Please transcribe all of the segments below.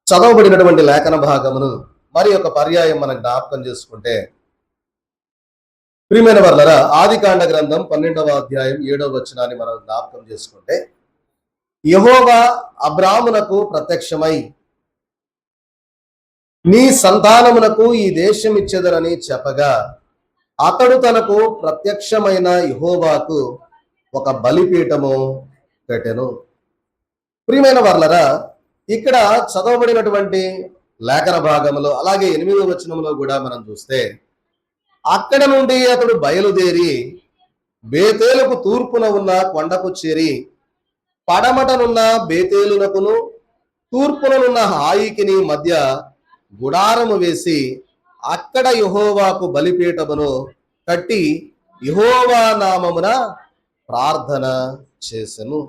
చదవబడినటువంటి లేఖన భాగమును మరి ఒక పర్యాయం మనం జ్ఞాపకం చేసుకుంటే, ప్రియమైన వర్లరా, ఆదికాండ గ్రంథం 12వ అధ్యాయం 7వ వచనాన్ని మనం జ్ఞాపకం చేసుకుంటే, యెహోవా అబ్రామునకు ప్రత్యక్షమై నీ సంతానమునకు ఈ దేశం ఇచ్చెదనని చెప్పగా, అతడు తనకు ప్రత్యక్షమైన యెహోవాకు ఒక బలిపీఠము కట్టెను. ప్రియమైన వర్లరా, ఇక్కడ చదవబడినటువంటి లేఖన భాగంలో అలాగే 8వ వచనంలో కూడా మనం చూస్తే, అక్కడ నుండి అతడు బయలుదేరి బేతేలుకు తూర్పున ఉన్న కొండకు చేరి పడమటనున్న బేతేలునకును తూర్పుననున్న హాయికిని మధ్య గుడారము వేసి అక్కడ యెహోవాకు బలిపీఠమును కట్టి యెహోవా నామమున ప్రార్థన చేసెను.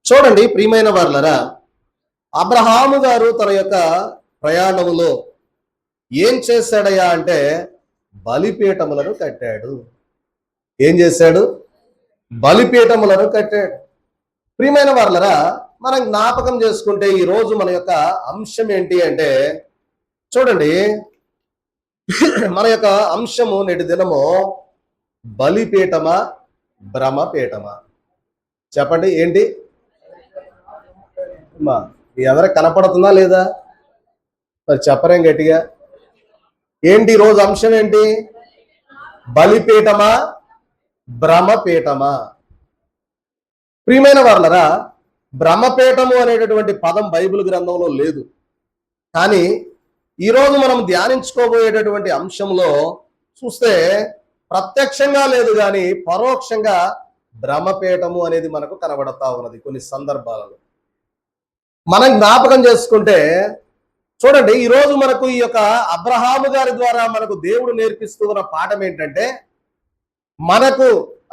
చూడండి ప్రియమైన వారలారా, అబ్రహాము గారు తన యొక్క ప్రయాణములో ఏం చేశాడయ్యా అంటే బలిపీఠములను కట్టాడు. ఏం చేశాడు? బలిపీఠములను కట్టాడు. ప్రియమైన వారలారా, మనం జ్ఞాపకం చేసుకుంటే ఈ రోజు మన యొక్క అంశం ఏంటి అంటే, చూడండి, మన యొక్క అంశము నేటి దినము బలిపీఠమా భ్రమపీఠమా? చెప్పండి, ఏంటి? మీ ఎవరికి కనపడుతుందా లేదా? మరి చెప్పరేం గట్టిగా? ఏంటి రోజు అంశం ఏంటి? బలిపీఠమా భ్రమపీఠమా? ప్రియమైన వారలారా, భ్రమపీఠము అనేటటువంటి పదం బైబిల్ గ్రంథంలో లేదు. కానీ ఈరోజు మనం ధ్యానించుకోబోయేటటువంటి అంశంలో చూస్తే ప్రత్యక్షంగా లేదు కానీ పరోక్షంగా భ్రమపీఠము అనేది మనకు కనబడతా ఉన్నది కొన్ని సందర్భాలలో. మనం జ్ఞాపకం చేసుకుంటే చూడండి, ఈరోజు మనకు ఈ యొక్క అబ్రహాము గారి ద్వారా మనకు దేవుడు నేర్పిస్తూ ఉన్న పాఠం ఏంటంటే, మనకు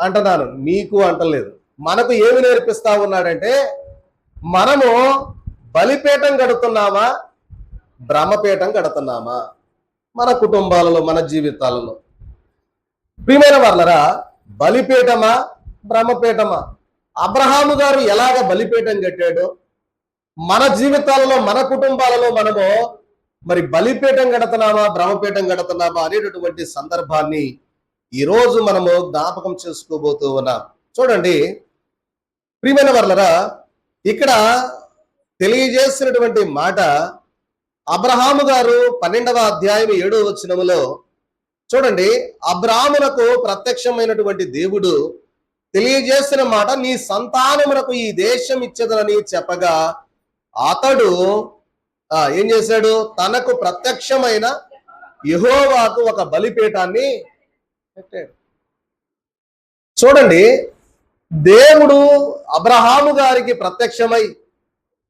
అంటున్నాను, మీకు అంటలేదు, మనకు ఏమి నేర్పిస్తా ఉన్నాడంటే, మనము బలిపీఠం కడుతున్నామా భ్రమపీఠం కడుతున్నామా మన కుటుంబాలలో, మన జీవితాలలో? ప్రియమైన వారలారా, బలిపీఠమా భ్రమపీఠమా? అబ్రహాము గారు ఎలాగ బలిపీఠం కట్టాడో మన జీవితాలలో, మన కుటుంబాలలో మనము మరి బలిపీఠం కడుతున్నామా భ్రమపీఠం కడుతున్నామా అనేటటువంటి సందర్భాన్ని ఈరోజు మనము జ్ఞాపకం చేసుకోబోతూ ఉన్నాం. చూడండి ప్రియమైన వారలారా, ఇక్కడ తెలియజేసినటువంటి మాట, అబ్రహాము గారు 12వ అధ్యాయం 7వ వచనములో చూడండి, అబ్రామునకు ప్రత్యక్షమైనటువంటి దేవుడు తెలియజేసిన మాట, నీ సంతానమునకు ఈ దేశం ఇచ్చెదనని చెప్పగా అతడు ఏం చేశాడు? తనకు ప్రత్యక్షమైన యెహోవాకు ఒక బలిపీఠాన్ని పెట్టాడు. చూడండి, దేవుడు అబ్రహాము గారికి ప్రత్యక్షమై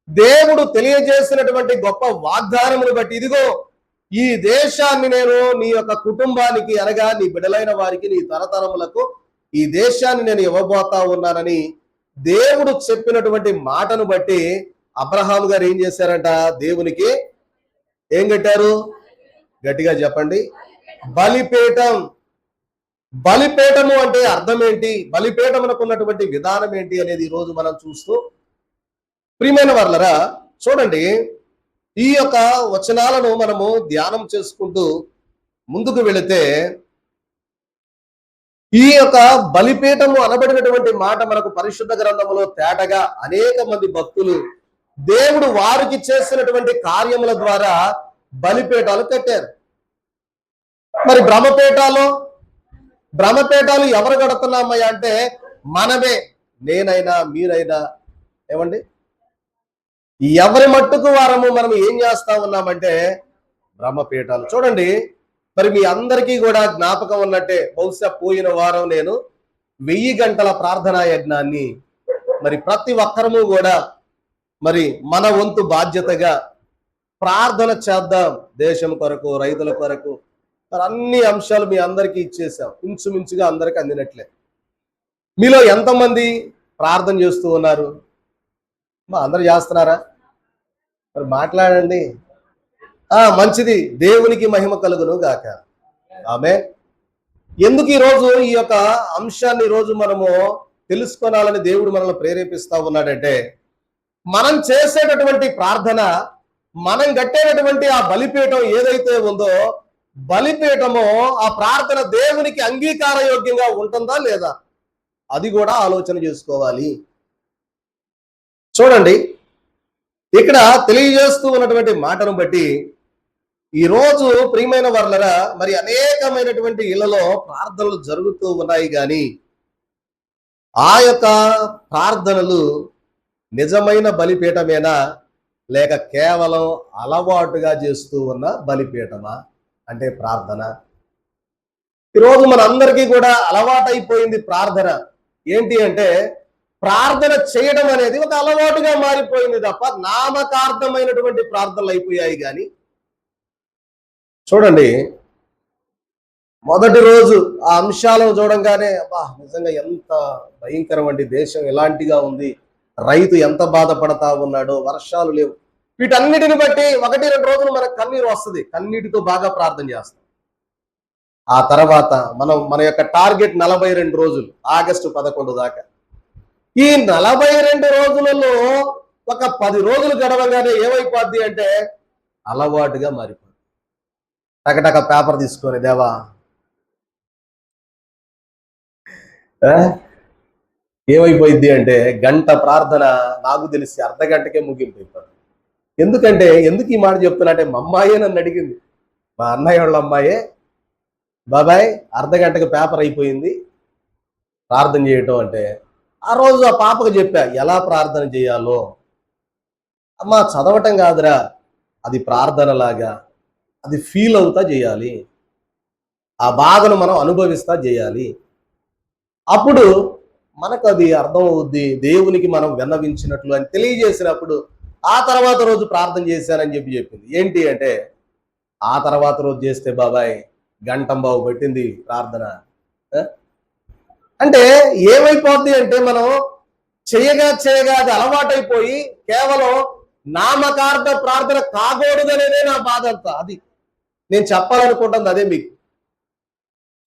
దేవుడు తెలియజేసినటువంటి గొప్ప వాగ్దానమును బట్టి, ఇదిగో ఈ దేశాన్ని నేను నీ యొక్క కుటుంబానికి అనగా నీ బిడ్డలైన వారికి, నీ తరతరములకు ఈ దేశాన్ని నేను ఇవ్వబోతా ఉన్నానని దేవుడు చెప్పినటువంటి మాటను బట్టి అబ్రహాము గారు ఏం చేశారంట? దేవునికి ఏం కట్టారు? గట్టిగా చెప్పండి. బలిపీఠం. బలిపీఠము అంటే అర్థం ఏంటి, బలిపీఠమునకు ఉన్నటువంటి విధానం ఏంటి అనేది ఈరోజు మనం చూస్తూ, ప్రియమైన వారలారా, చూడండి, ఈ యొక్క వచనాలను మనము ధ్యానం చేసుకుంటూ ముందుకు వెళితే, ఈ యొక్క బలిపీఠము అనబడినటువంటి మాట మనకు పరిశుద్ధ గ్రంథములో తేటగా అనేక మంది భక్తులు దేవుడు వారికి చేసినటువంటి కార్యముల ద్వారా బలిపీఠాలు కట్టారు. మరి భ్రమపీఠాలు ఎవరు కడుతున్నామయ్యా అంటే మనమే, నేనైనా మీరైనా, ఏమండి, ఎవరి మట్టుకు వారము మనం ఏం చేస్తా ఉన్నామంటే భ్రమపీఠాలు. చూడండి, మరి మీ అందరికీ కూడా జ్ఞాపకం ఉన్నట్టే, బహుశా పోయిన వారం నేను 1000 గంటల ప్రార్థనా యజ్ఞాన్ని మరి ప్రతి ఒక్కరము కూడా మరి మన వంతు బాధ్యతగా ప్రార్థన చేద్దాం, దేశం కొరకు, రైతుల కొరకు, మరి అన్ని అంశాలు మీ అందరికీ ఇచ్చేసాం. ఇంచుమించుగా అందరికి అందినట్లే. మీలో ఎంతమంది ప్రార్థన చేస్తూ ఉన్నారు? అందరు చేస్తున్నారా? మరి మాట్లాడండి. మంచిది, దేవునికి మహిమ కలుగును గాక. ఆమేన్. ఎందుకు ఈరోజు ఈ యొక్క అంశాన్ని ఈరోజు మనము తెలుసుకోవాలని దేవుడు మనల్ని ప్రేరేపిస్తా ఉన్నాడంటే, మనం చేసేటటువంటి ప్రార్థన మనం కట్టేటటువంటి ఆ బలిపీఠం ఏదైతే ఉందో, బలిపీఠము ఆ ప్రార్థన దేవునికి అంగీకార యోగ్యంగా ఉంటుందా లేదా, అది కూడా ఆలోచన చేసుకోవాలి. చూడండి, ఇక్కడ తెలియజేస్తూ ఉన్నటువంటి మాటను బట్టి ఈరోజు ప్రియమైన వర్లరా, మరి అనేకమైనటువంటి ఇళ్లలో ప్రార్థనలు జరుగుతూ ఉన్నాయి, కానీ ఆ యొక్క ప్రార్థనలు నిజమైన బలిపీఠమేనా, లేక కేవలం అలవాటుగా చేస్తూ ఉన్న బలిపీఠమా అంటే ప్రార్థన? ఈరోజు మనందరికీ కూడా అలవాటైపోయింది ప్రార్థన. ఏంటి అంటే, ప్రార్థన చేయడం అనేది ఒక అలవాటుగా మారిపోయింది తప్ప నామకార్థమైనటువంటి ప్రార్థనలు అయిపోయాయి. కానీ చూడండి, మొదటి రోజు ఆ అంశాలను చూడంగానే అబ్బా నిజంగా ఎంత భయంకరం అండి, దేశం ఎలాంటిగా ఉంది, రైతు ఎంత బాధపడతా ఉన్నాడో, వర్షాలు లేవు, వీటన్నిటిని బట్టి 1-2 రోజులు మనకు కన్నీరు వస్తుంది, కన్నీటితో బాగా ప్రార్థన చేస్తాం. ఆ తర్వాత మన యొక్క టార్గెట్ 42 రోజులు, ఆగస్టు 11 దాకా. ఈ 42 రోజులలో ఒక 10 రోజులు గడవగానే ఏమైపోద్ది అంటే అలవాటుగా మారిపోద్ది. టకటక పేపర్ తీసుకొని, దేవా ఏమైపోయింది అంటే గంట ప్రార్థన నాకు తెలిసి అర్ధగంటకే ముగింపు అయిపోతుంది. ఎందుకు ఈ మాట చెప్తున్నా అంటే, మా అమ్మాయే నన్ను అడిగింది, మా అన్నయ్య వాళ్ళ అమ్మాయే, బాబాయ్ అర్ధగంటకు పేపర్ అయిపోయింది, ప్రార్థన చేయటం అంటే. ఆ రోజు ఆ పాపకు చెప్పా ఎలా ప్రార్థన చేయాలో. అమ్మా చదవటం కాదురా, అది ప్రార్థనలాగా, అది ఫీల్ అవుతా చేయాలి, ఆ బాధను మనం అనుభవిస్తా చేయాలి, అప్పుడు మనకు అది అర్థం అవుద్ది, దేవునికి మనం విన్నవించినట్లు అని తెలియజేసినప్పుడు ఆ తర్వాత రోజు ప్రార్థన చేశానని చెప్పింది. ఏంటి అంటే, ఆ తర్వాత రోజు చేస్తే బాబాయ్ గంటంబావు పెట్టింది ప్రార్థన. అంటే ఏమైపోద్ది అంటే, మనం చేయగా అది అలవాటైపోయి కేవలం నామకార్థ ప్రార్థన కాకూడదనేదే నా బాధ అంతా. అది నేను చెప్పాలనుకుంటుంది అదే మీకు.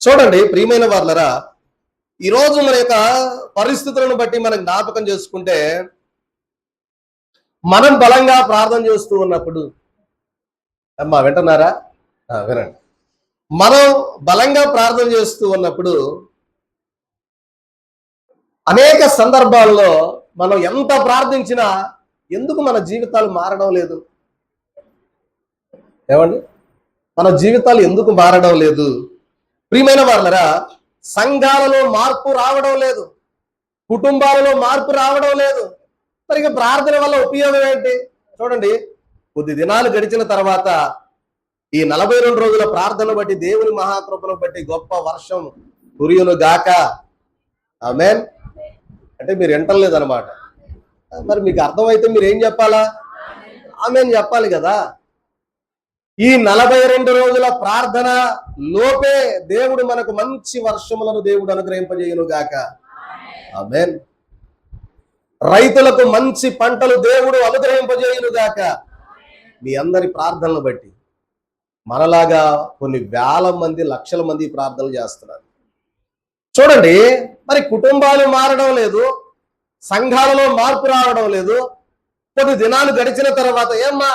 చూడండి ప్రియమైన వార్లరా, ఈరోజు మన యొక్క పరిస్థితులను బట్టి మనం జ్ఞాపకం చేసుకుంటే, మనం బలంగా ప్రార్థన చేస్తూ ఉన్నప్పుడు, అమ్మా వింటున్నారా, వినండి, మనం బలంగా ప్రార్థన చేస్తూ ఉన్నప్పుడు అనేక సందర్భాల్లో మనం ఎంత ప్రార్థించినా ఎందుకు మన జీవితాలు మారడం లేదు? ఏమండి, మన జీవితాలు ఎందుకు మారడం లేదు? ప్రియమైన వారలారా, సంఘాలలో మార్పు రావడం లేదు, కుటుంబాలలో మార్పు రావడం లేదు. మరి ఇక ప్రార్థన వల్ల ఉపయోగం ఏంటి? చూడండి, కొద్ది దినాలు గడిచిన తర్వాత ఈ 42 రోజుల ప్రార్థన బట్టి, దేవుని మహాకృపను బట్టి గొప్ప వర్షం కురియును గాక. ఆమేన్ అంటే మీరు వింటలేదన్నమాట. మరి మీకు అర్థమైతే మీరు ఏం చెప్పాలా? ఆమేన్ చెప్పాలి కదా. ఈ 42 రోజుల ప్రార్థన లోపే దేవుడు మనకు మంచి వర్షములను దేవుడు అనుగ్రహింపజేయును గాక. ఆమేన్. రైతులకు మంచి పంటలు దేవుడు అనుగ్రహింపజేయును గాక. మీ అందరి ప్రార్థనలు బట్టి మనలాగా కొన్ని వేల మంది, లక్షల మంది ప్రార్థనలు చేస్తున్నారు. చూడండి, మరి కుటుంబాలు మారడం లేదు, సంఘాలలో మార్పు రావడం లేదు. కొద్ది దినాలు గడిచిన తర్వాత, ఏమ్మా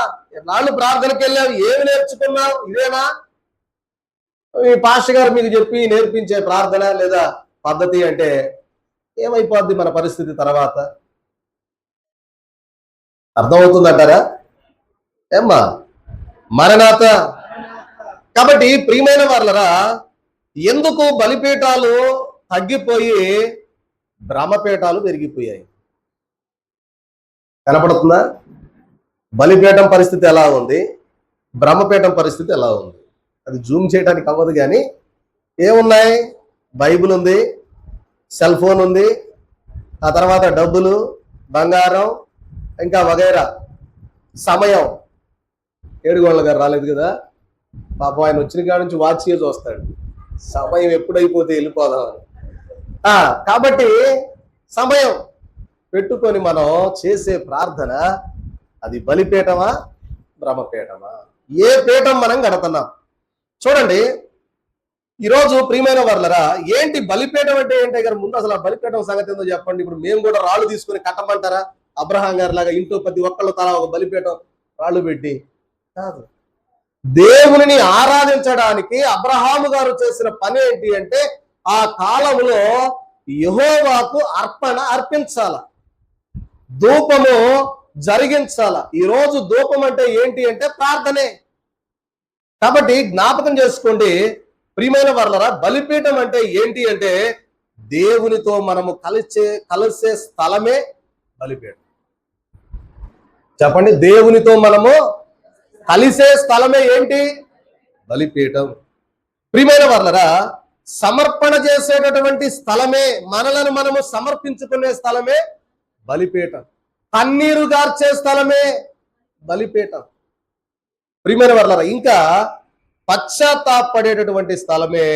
నాళ్ళు ప్రార్థనకి వెళ్ళావు, ఏమి నేర్చుకున్నావు, ఇదేనా మీ పాస్టర్ గారు మీకు చెప్పి నేర్పించే ప్రార్థన లేదా పద్ధతి అంటే ఏమైపోద్ది మన పరిస్థితి తర్వాత? అర్థమవుతుందంటారా? ఏమ్మా మరణాత. కాబట్టి ప్రియమైన వారలరా, ఎందుకు బలిపీఠాలు తగ్గిపోయి బ్రహ్మపీఠాలు పెరిగిపోయాయి? కనపడుతుందా? బలిపీఠం పరిస్థితి ఎలా ఉంది, బ్రహ్మపీఠం పరిస్థితి ఎలా ఉంది? అది జూమ్ చేయడానికి అవ్వదు, కానీ ఏమున్నాయి? బైబిల్ ఉంది, సెల్ ఫోన్ ఉంది, ఆ తర్వాత డబ్బులు, బంగారం, ఇంకా వగైరా. సమయం, ఏడుగోళ్ళ గారు రాలేదు కదా పాపం, ఆయన వచ్చిన కాడ నుంచి వాచ్ చేసి వస్తాడు, సమయం ఎప్పుడైపోతే వెళ్ళిపోదామని. కాబట్టి సమయం పెట్టుకొని మనం చేసే ప్రార్థన అది బలిపీఠమా, బ్రహ్మపీఠమా? ఏ పీఠం మనం కడుతున్నాం? చూడండి, ఈరోజు ప్రియమైన వారలారా, ఏంటి బలిపీఠం అంటే ఏంటి గారు? ముందు అసలు ఆ బలిపీఠం సంగతి ఏందో చెప్పండి. ఇప్పుడు మేము కూడా రాళ్ళు తీసుకొని కట్టమంటారా? అబ్రహాం గారి లాగా ఇంట్లో ప్రతి ఒక్కళ్ళు తలా ఒక బలిపీఠం రాళ్ళు పెట్టి కాదు. దేవునిని ఆరాధించడానికి అబ్రహాము గారు చేసిన పని ఏంటి అంటే ఆ కాలంలో యెహోవాకు అర్పించాల, ధూపము జరిగించాల. ఈ రోజు ధూపం అంటే ఏంటి అంటే ప్రార్థనే. కాబట్టి జ్ఞాపకం చేసుకోండి ప్రియమైన వారలారా, బలిపీఠం అంటే ఏంటి అంటే దేవునితో మనము కలిసే స్థలమే బలిపీఠం. చెప్పండి, దేవునితో మనము కలిసే స్థలమే ఏంటి? బలిపీఠం. ప్రియమైన వారలారా, సమర్పణ చేసేటటువంటి స్థలమే, మనలను మనము సమర్పించుకునే స్థలమే బలిపీఠం. కన్నీరు గార్చే స్థలమే బలిపీఠం. ప్రియమైన వారలారా, ఇంకా పశ్చాత్తాపడేటటువంటి స్థలమే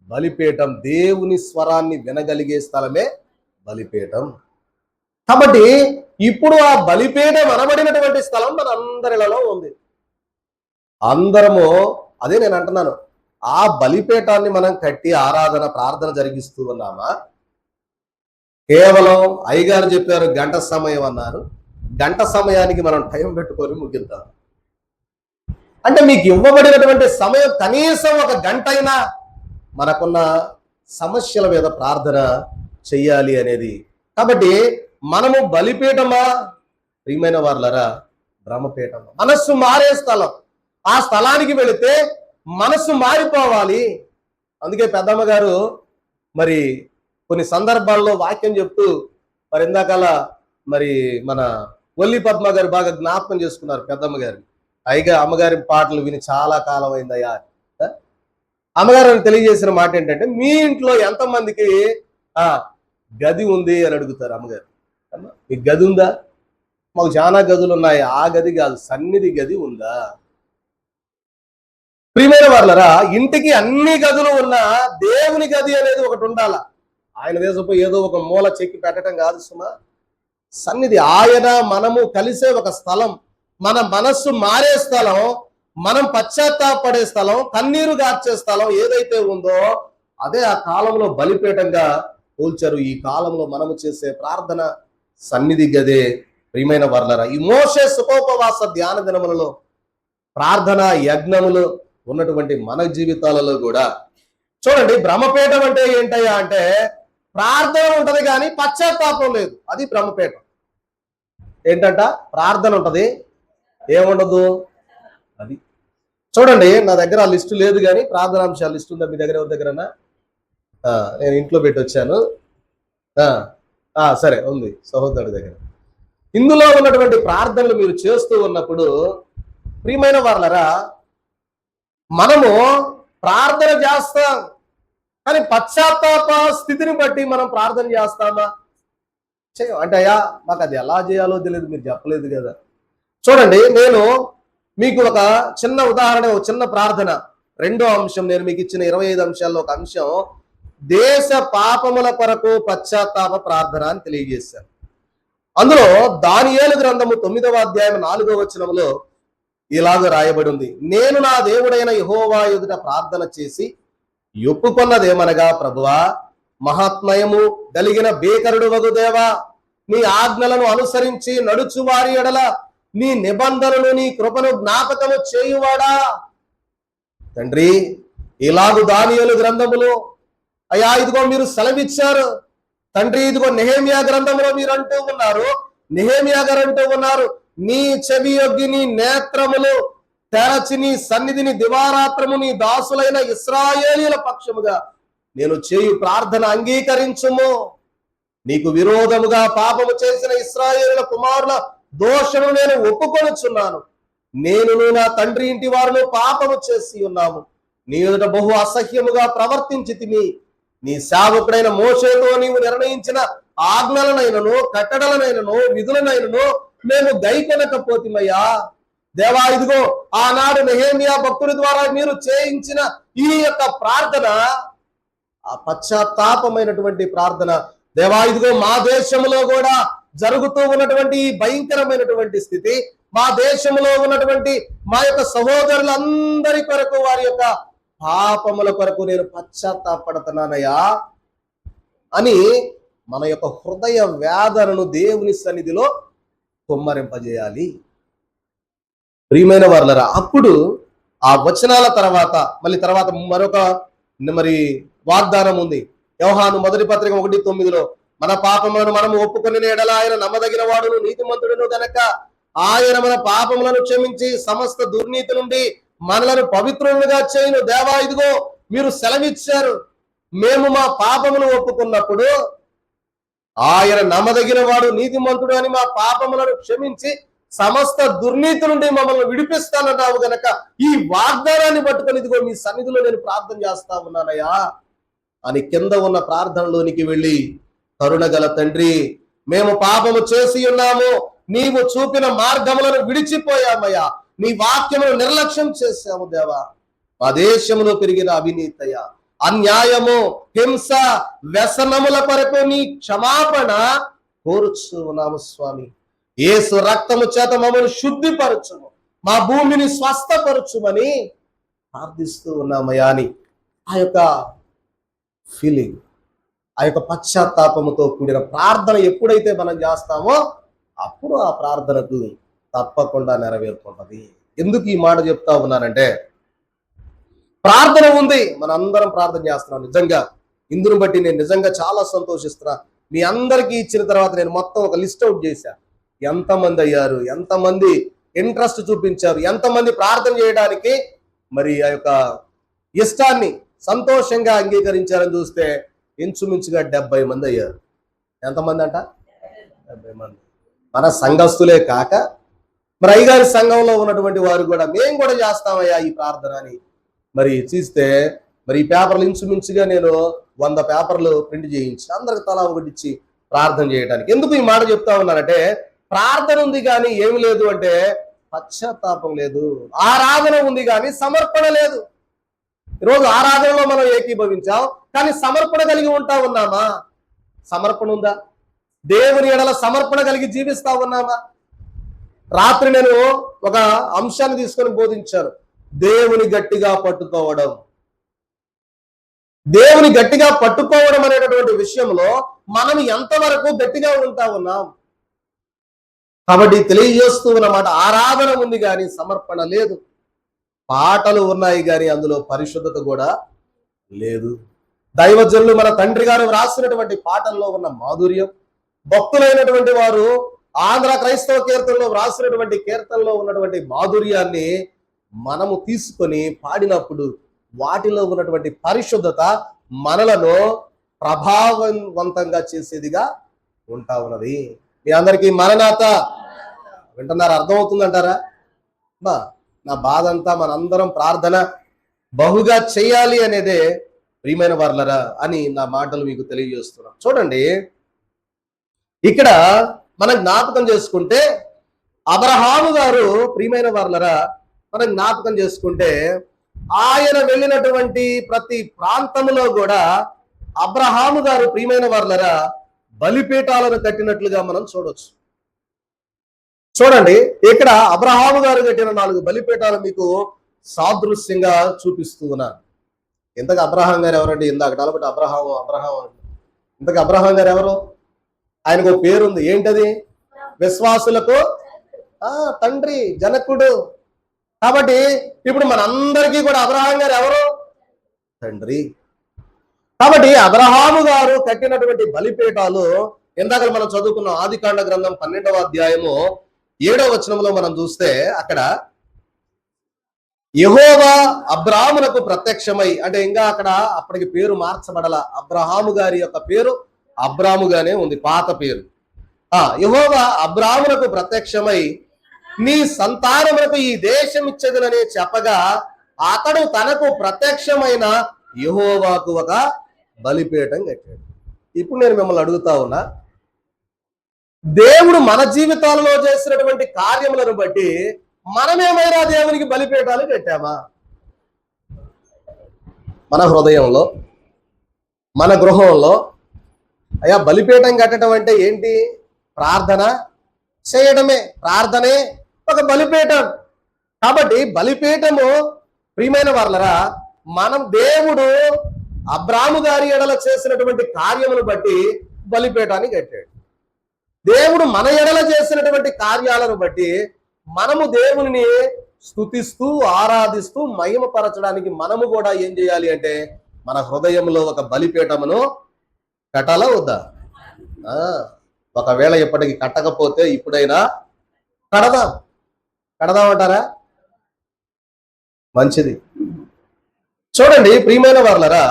బలిపీఠం. దేవుని స్వరాన్ని వినగలిగే స్థలమే బలిపీఠం. కాబట్టి ఇప్పుడు ఆ బలిపీఠం అనబడినటువంటి స్థలం మన అందరిలో ఉంది. అందరము, అదే నేను అంటున్నాను, ఆ బలిపీఠాన్ని మనం కట్టి ఆరాధన ప్రార్థన జరిగిస్తూ ఉన్నామా? కేవలం అయ్యగారు చెప్పారు గంట సమయం అన్నారు, గంట సమయానికి మనం టైం పెట్టుకొని ముగిద్దాం అంటే మీకు ఇవ్వబడినటువంటి సమయం కనీసం ఒక గంట అయినా మనకున్న సమస్యల మీద ప్రార్థన చెయ్యాలి అనేది. కాబట్టి మనము బలిపీఠమా? ప్రియమైన వారలారా, బ్రహ్మపీఠమా? మనస్సు మారే స్థలం. ఆ స్థలానికి వెళితే మనస్సు మారిపోవాలి. అందుకే పెద్దమ్మ గారు మరి కొన్ని సందర్భాల్లో వాక్యం చెప్తూ మరి ఇందాకల మరి మన ఒల్లి పద్మ గారు బాగా జ్ఞాపకం చేసుకున్నారు పెద్దమ్మ గారు. పైగా అమ్మగారి పాటలు విని చాలా కాలం అయిందయ్యా. అమ్మగారు తెలియజేసిన మాట ఏంటంటే, మీ ఇంట్లో ఎంతమందికి గది ఉంది అని అడుగుతారు అమ్మగారు. మీకు గది ఉందా? మాకు చాలా గదులు ఉన్నాయి. ఆ గది కాదు, సన్నిధి గది ఉందా? ప్రియమైన వారలారా, ఇంటికి అన్ని గదులు ఉన్నా దేవుని గది అనేది ఒకటి ఉండాల. ఆయన దేశపోయి ఏదో ఒక మూల చెక్కి పెట్టడం కాదు సుమా. సన్నిధి, ఆయన మనము కలిసే ఒక స్థలం, మన మనస్సు మారే స్థలం, మనం పశ్చాత్తాపడే స్థలం, కన్నీరు గార్చే స్థలం ఏదైతే ఉందో అదే ఆ కాలంలో బలిపీఠంగా పోల్చారు. ఈ కాలంలో మనము చేసే ప్రార్థన సన్నిధి గదే. ప్రియమైన వారలారా, ఈ మోషే సుఖోపవాస ధ్యాన దినములలో ప్రార్థన యజ్ఞములు ఉన్నటువంటి మన జీవితాలలో కూడా చూడండి, బ్రహ్మపీఠం అంటే ఏంటయ్యా అంటే ప్రార్థన ఉంటది కానీ పశ్చాత్తాపం లేదు. అది బ్రహ్మపీఠం. ఏంటంట? ప్రార్థన ఉంటది, ఏముండదు. అది చూడండి, నా దగ్గర ఆ లిస్టు లేదు కానీ ప్రార్థనాంశాల లిస్టు ఉందా మీ దగ్గర? ఎవరి దగ్గరన్నా? నేను ఇంట్లో పెట్టి వచ్చాను. సరే, ఉంది సహోదరుడి దగ్గర. ఇందులో ఉన్నటువంటి ప్రార్థనలు మీరు చేస్తూ ఉన్నప్పుడు ప్రియమైన వారలారా, మనము ప్రార్థన చేస్తాం కానీ పశ్చాత్తాప స్థితిని బట్టి మనం ప్రార్థన చేస్తామా? చేయం. అంటే అయ్యా మాకు అది ఎలా చేయాలో తెలియదు, మీరు చెప్పలేదు కదా. చూడండి, నేను మీకు ఒక చిన్న ఉదాహరణ, ఒక చిన్న ప్రార్థన, రెండో అంశం, నేను మీకు ఇచ్చిన 25 అంశాల్లో ఒక అంశం దేశ పాపముల కొరకు పశ్చాత్తాప ప్రార్థన అని తెలియజేశాను. అందులో దానియేలు గ్రంథము 9వ అధ్యాయం 4వ వచనములో ఇలాగ రాయబడి ఉంది, నేను నా దేవుడైన యెహోవా ఎదుట ప్రార్థన చేసి ఒప్పుకొన్నదేమనగా, ప్రభువా, మహాత్మయము కలిగిన భీకరుడు వగు దేవా, నీ ఆజ్ఞలను అనుసరించి నడుచు వారి ఎడల నీ నిబంధనలు నీ కృపను జ్ఞాపకము చేయువాడా. తండ్రి, ఇలాగు దానియేలు గ్రంథములో అయ్యా ఇదిగో మీరు సెలవిచ్చారు తండ్రి. ఇదిగో నెహెమ్యా గ్రంథంలో మీరు అంటూ ఉన్నారు, నెహెమ్యా గారు అంటూ ఉన్నారు, నీ చెవి యొగ్గి నీ నేత్రములు తెరచి నీ సన్నిధిని దివారాత్రము నీ దాసులైన ఇశ్రాయేలీయుల పక్షముగా నేను చేయు ప్రార్థన అంగీకరించుము. నీకు విరోధముగా పాపము చేసిన ఇశ్రాయేలీయుల కుమారుల దోషము నేను ఒప్పుకొనుచున్నాను. నేను నా తండ్రి ఇంటి వారును పాపము చేసి ఉన్నాము. నీ ఎదుట బహు అసహ్యముగా ప్రవర్తించితిమి. నీ సేవకుడైన మోషేతో నీవు నిర్ణయించిన ఆజ్ఞలనైనను కట్టడలనైనను విధులనైనను మేము గైకొనకపోతిమయ్యా. దేవా, ఇదిగో ఆనాడు నెహెమ్యా భక్తుడి ద్వారా మీరు చేయించిన ఈ యొక్క ప్రార్థన ఆ పశ్చాత్తాపమైనటువంటి ప్రార్థన. దేవా, ఇదిగో మా దేశంలో కూడా జరుగుతూ ఉన్నటువంటి ఈ భయంకరమైనటువంటి స్థితి, మా దేశంలో ఉన్నటువంటి మా యొక్క సహోదరులందరి కొరకు, వారి యొక్క పాపముల కొరకు నేను పశ్చాత్తాపడుతున్నానయ్యా అని మన యొక్క హృదయ వేదనను దేవుని సన్నిధిలో కుమ్మరింపజేయాలి. ప్రియమైన వారలారా, అప్పుడు ఆ వచనాల తర్వాత మళ్ళీ తర్వాత మరొక మరి వాగ్దానం ఉంది. యోహాను మొదటి పత్రిక 1:9 మన పాపములను మనము ఒప్పుకొని ఎడల ఆయన నమ్మదగిన వాడును నీతిమంతుడును గనక ఆయన మన పాపములను క్షమించి సమస్త దుర్నీతి నుండి మనలను పవిత్రులుగా చేయును. దేవా, ఇదిగో మీరు సెలవిచ్చారు, మేము మా పాపమును ఒప్పుకున్నప్పుడు ఆయన నమ్మదగిన వాడు నీతిమంతుడు అని మా పాపములను క్షమించి సమస్త దుర్నీతి నుండి మమ్మల్ని విడిపిస్తానన్నావు గనక ఈ వాగ్దానాన్ని పట్టుకొని ఇదిగో మీ సన్నిధిలో నేను ప్రార్థన చేస్తా ఉన్నానయ్యా అని కింద ఉన్న ప్రార్థనలోనికి వెళ్ళి, కరుణగల తండ్రి, మేము పాపము చేసి ఉన్నాము, నీవు చూపిన మార్గములను విడిచిపోయామయ్యా, నీ వాక్యమును నిర్లక్ష్యం చేశాము దేవా, మా దేశంలో పెరిగిన అవినీతయ, అన్యాయము, హింస, వ్యసనముల కొరకు నీ క్షమాపణ కోరుచు ఉన్నాము స్వామి. యేసు రక్తము చేత మమ్మల్ని శుద్ధిపరచుము, మా భూమిని స్వస్థపరచుమని ప్రార్థిస్తూ ఉన్నామయ్యా అని ఆ యొక్క ఫీలింగ్, ఆ యొక్క పశ్చాత్తాపముతో కూడిన ప్రార్థన ఎప్పుడైతే మనం చేస్తామో అప్పుడు ఆ ప్రార్థనకు తప్పకుండా నెరవేరుతుంటది. ఎందుకు ఈ మాట చెప్తా ఉన్నానంటే, ప్రార్థన ఉంది, మనందరం ప్రార్థన చేస్తున్నాం. నిజంగా ఇందును బట్టి నేను నిజంగా చాలా సంతోషిస్తున్నా. మీ అందరికీ ఇచ్చిన తర్వాత నేను మొత్తం ఒక లిస్ట్ అవుట్ చేశా. ఎంతమంది అయ్యారు, ఎంతమంది ఇంట్రెస్ట్ చూపించారు, ఎంతమంది ప్రార్థన చేయడానికి మరి ఆ యొక్క ఇష్టాన్ని సంతోషంగా అంగీకరించారని చూస్తే ఇంచుమించుగా 70 మంది అయ్యారు. ఎంతమంది అంట? 70 మంది. మన సంఘస్థులే కాక మరి అయ్యగారి సంఘంలో ఉన్నటువంటి వారు కూడా మేము కూడా చేస్తామయ్యా ఈ ప్రార్థన అని మరి చూస్తే, మరి ఈ పేపర్లు ఇంచుమించుగా నేను 100 పేపర్లు ప్రింట్ చేయించి అందరికి తలా ఒకటి ఇచ్చి ప్రార్థన చేయడానికి. ఎందుకు ఈ మాట చెప్తా ఉన్నానంటే, ప్రార్థన ఉంది కానీ ఏమి లేదు అంటే పశ్చాత్తాపం లేదు. ఆరాధన ఉంది కానీ సమర్పణ లేదు. ఈరోజు ఆరాధనలో మనం ఏకీభవించాం, కానీ సమర్పణ కలిగి ఉంటా ఉన్నామా? సమర్పణ ఉందా? దేవుని ఎడల సమర్పణ కలిగి జీవిస్తా ఉన్నామా? రాత్రి నేను ఒక అంశాన్ని తీసుకొని బోధించాను. దేవుని గట్టిగా పట్టుకోవడం. దేవుని గట్టిగా పట్టుకోవడం అనేటటువంటి విషయంలో మనం ఎంతవరకు గట్టిగా ఉంటా ఉన్నాం? కాబట్టి తెలియజేస్తూ ఉన్నమాట, ఆరాధన ఉంది కానీ సమర్పణ లేదు. పాటలు ఉన్నాయి కానీ అందులో పరిశుద్ధత కూడా లేదు. దైవజనులు మన తండ్రి గారు రాసినటువంటి పాటల్లో ఉన్న మాధుర్యం, భక్తులైనటువంటి వారు ఆంధ్ర క్రైస్తవ కీర్తనలో రాసినటువంటి కీర్తనలో ఉన్నటువంటి మాధుర్యాన్ని మనము తీసుకొని పాడినప్పుడు వాటిలో ఉన్నటువంటి పరిశుద్ధత మనలను ప్రభావవంతంగా చేసేదిగా ఉంటా ఉన్నది. మీ అందరికీ మరణాత వింటున్నారు, అర్థమవుతుందంటారా? నా బాధ అంతా మనందరం ప్రార్థన బహుగా చేయాలి అనేదే ప్రియమైన వారలరా అని నా మాటలు మీకు తెలియజేస్తున్నాం. చూడండి, ఇక్కడ మనం జ్ఞాపకం చేసుకుంటే అబ్రహాము గారు, ప్రియమైన వారలరా, మనం జ్ఞాపకం చేసుకుంటే ఆయన వెళ్ళినటువంటి ప్రతి ప్రాంతంలో కూడా అబ్రహాము గారు, ప్రియమైన వారలరా, బలిపీఠాలను కట్టినట్లుగా మనం చూడొచ్చు. చూడండి, ఇక్కడ అబ్రహాము గారు కట్టిన 4 బలిపీఠాలు మీకు సాదృశ్యంగా చూపిస్తూ ఉన్నాను. ఇంతకు అబ్రహాం గారు ఎవరండి? ఇందాక కాబట్టి అబ్రహాం ఇంతకు అబ్రహాం గారు ఎవరు? ఆయనకు ఒక పేరుంది. ఏంటది? విశ్వాసులకు తండ్రి, జనకుడు. కాబట్టి ఇప్పుడు మనందరికీ కూడా అబ్రహాం గారు ఎవరు? తండ్రి. కాబట్టి అబ్రహాము గారు కట్టినటువంటి బలిపీఠాలు ఇందాక మనం చదువుకున్న ఆదికాండ గ్రంథం 12వ అధ్యాయము 7వ వచనంలో మనం చూస్తే అక్కడ యెహోవా అబ్రామునకు ప్రత్యక్షమై, అంటే ఇంకా అక్కడ అప్పటికి పేరు మార్చబడల, అబ్రహాము గారి యొక్క పేరు అబ్రాముగానే ఉంది, పాత పేరు. యెహోవా అబ్రామునకు ప్రత్యక్షమై నీ సంతానమునకు ఈ దేశం ఇచ్చేదనని చెప్పగా అతడు తనకు ప్రత్యక్షమైన యెహోవాకు ఒక బలిపీఠం కట్టాడు. ఇప్పుడు నేను మిమ్మల్ని అడుగుతా ఉన్నా, దేవుడు మన జీవితాలలో చేసినటువంటి కార్యములను బట్టి మనమేమైనా దేవునికి బలిపీఠాలు కట్టామా? మన హృదయంలో, మన గృహంలో అయ్యా బలిపీఠం కట్టడం అంటే ఏంటి? ప్రార్థన చేయడమే. ప్రార్థనే ఒక బలిపీఠం. కాబట్టి బలిపీఠము, ప్రియమైన వారలరా, మనం దేవుడు అబ్రాము గారి ఎడల చేసినటువంటి కార్యమును బట్టి బలిపీఠాన్ని కట్టాడు. దేవుడు మన ఎడల చేసినటువంటి కార్యాలను బట్టి మనము దేవుని స్తుతిస్తూ ఆరాధిస్తూ మహిమపరచడానికి మనము కూడా ఏం చేయాలి అంటే మన హృదయంలో ఒక బలిపీఠమును కట్టాలా వద్దా? ఒకవేళ ఇప్పటికి కట్టకపోతే ఇప్పుడైనా కడదామంటారా? మంచిది. చూడండి ప్రియమైన వారలారా,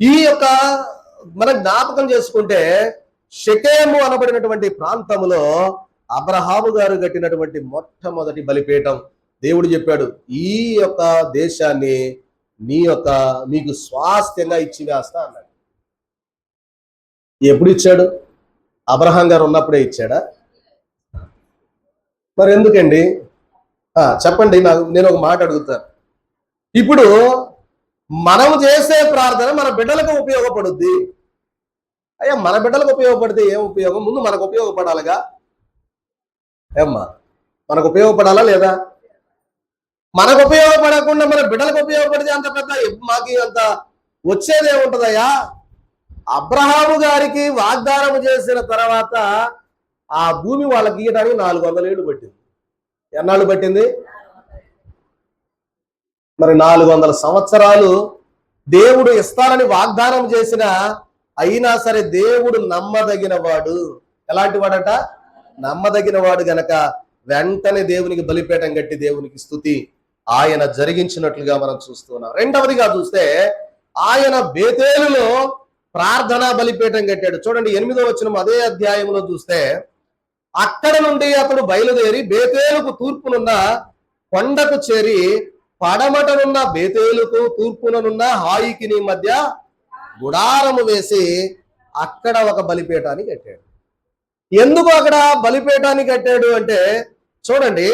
ఈ యొక్క మనం జ్ఞాపకం చేసుకుంటే షెకెము అనబడినటువంటి ప్రాంతములో అబ్రహాము గారు కట్టినటువంటి మొట్టమొదటి బలిపీఠం. దేవుడు చెప్పాడు, ఈ యొక్క దేశాన్ని నీకు స్వాస్థ్యంగా ఇచ్చి వేస్తా అన్నాడు. ఎప్పుడు ఇచ్చాడు? అబ్రహాం గారు ఉన్నప్పుడే ఇచ్చాడా? మరి ఎందుకండి? చెప్పండి. నేను ఒక మాట అడుగుతాను. ఇప్పుడు మనం చేసే ప్రార్థన మన బిడ్డలకు ఉపయోగపడుద్ది. అయ్యా, మన బిడ్డలకు ఉపయోగపడితే ఏం ఉపయోగం? ముందు మనకు ఉపయోగపడాలిగా. ఏమ్మా, మనకు ఉపయోగపడాలా లేదా? మనకు ఉపయోగపడకుండా మన బిడ్డలకు ఉపయోగపడితే అంత పెద్ద మాకు అంత వచ్చేదే ఉంటుందయ్యా. అబ్రహాము గారికి వాగ్దానం చేసిన తర్వాత ఆ భూమి వాళ్ళకి ఇయ్యడానికి 400 ఏళ్ళు పట్టింది. ఎన్నాళ్ళు పట్టింది? మరి 400 సంవత్సరాలు దేవుడు ఇస్తానని వాగ్దానం చేసిన, అయినా సరే దేవుడు నమ్మదగిన వాడు. ఎలాంటి వాడట? నమ్మదగిన వాడు గనక వెంటనే దేవునికి బలిపీఠం కట్టి దేవునికి స్తుతి ఆయన జరిగించినట్లుగా మనం చూస్తున్నాం. రెండవదిగా చూస్తే ఆయన బేతేలులో ప్రార్థనా బలిపీఠం కట్టాడు. చూడండి 8వ వచనం అదే అధ్యాయంలో చూస్తే, అక్కడ నుండి అతడు బయలుదేరి బేతేలుకు తూర్పునున్న కొండకు చేరి పడమటనున్న బేతేలుకు తూర్పుననున్న హాయికిని మధ్య గుడారము వేసి అక్కడ ఒక బలిపీఠాన్ని కట్టాడు. ఎందుకు అక్కడ బలిపీఠాన్ని కట్టాడు అంటే, చూడండి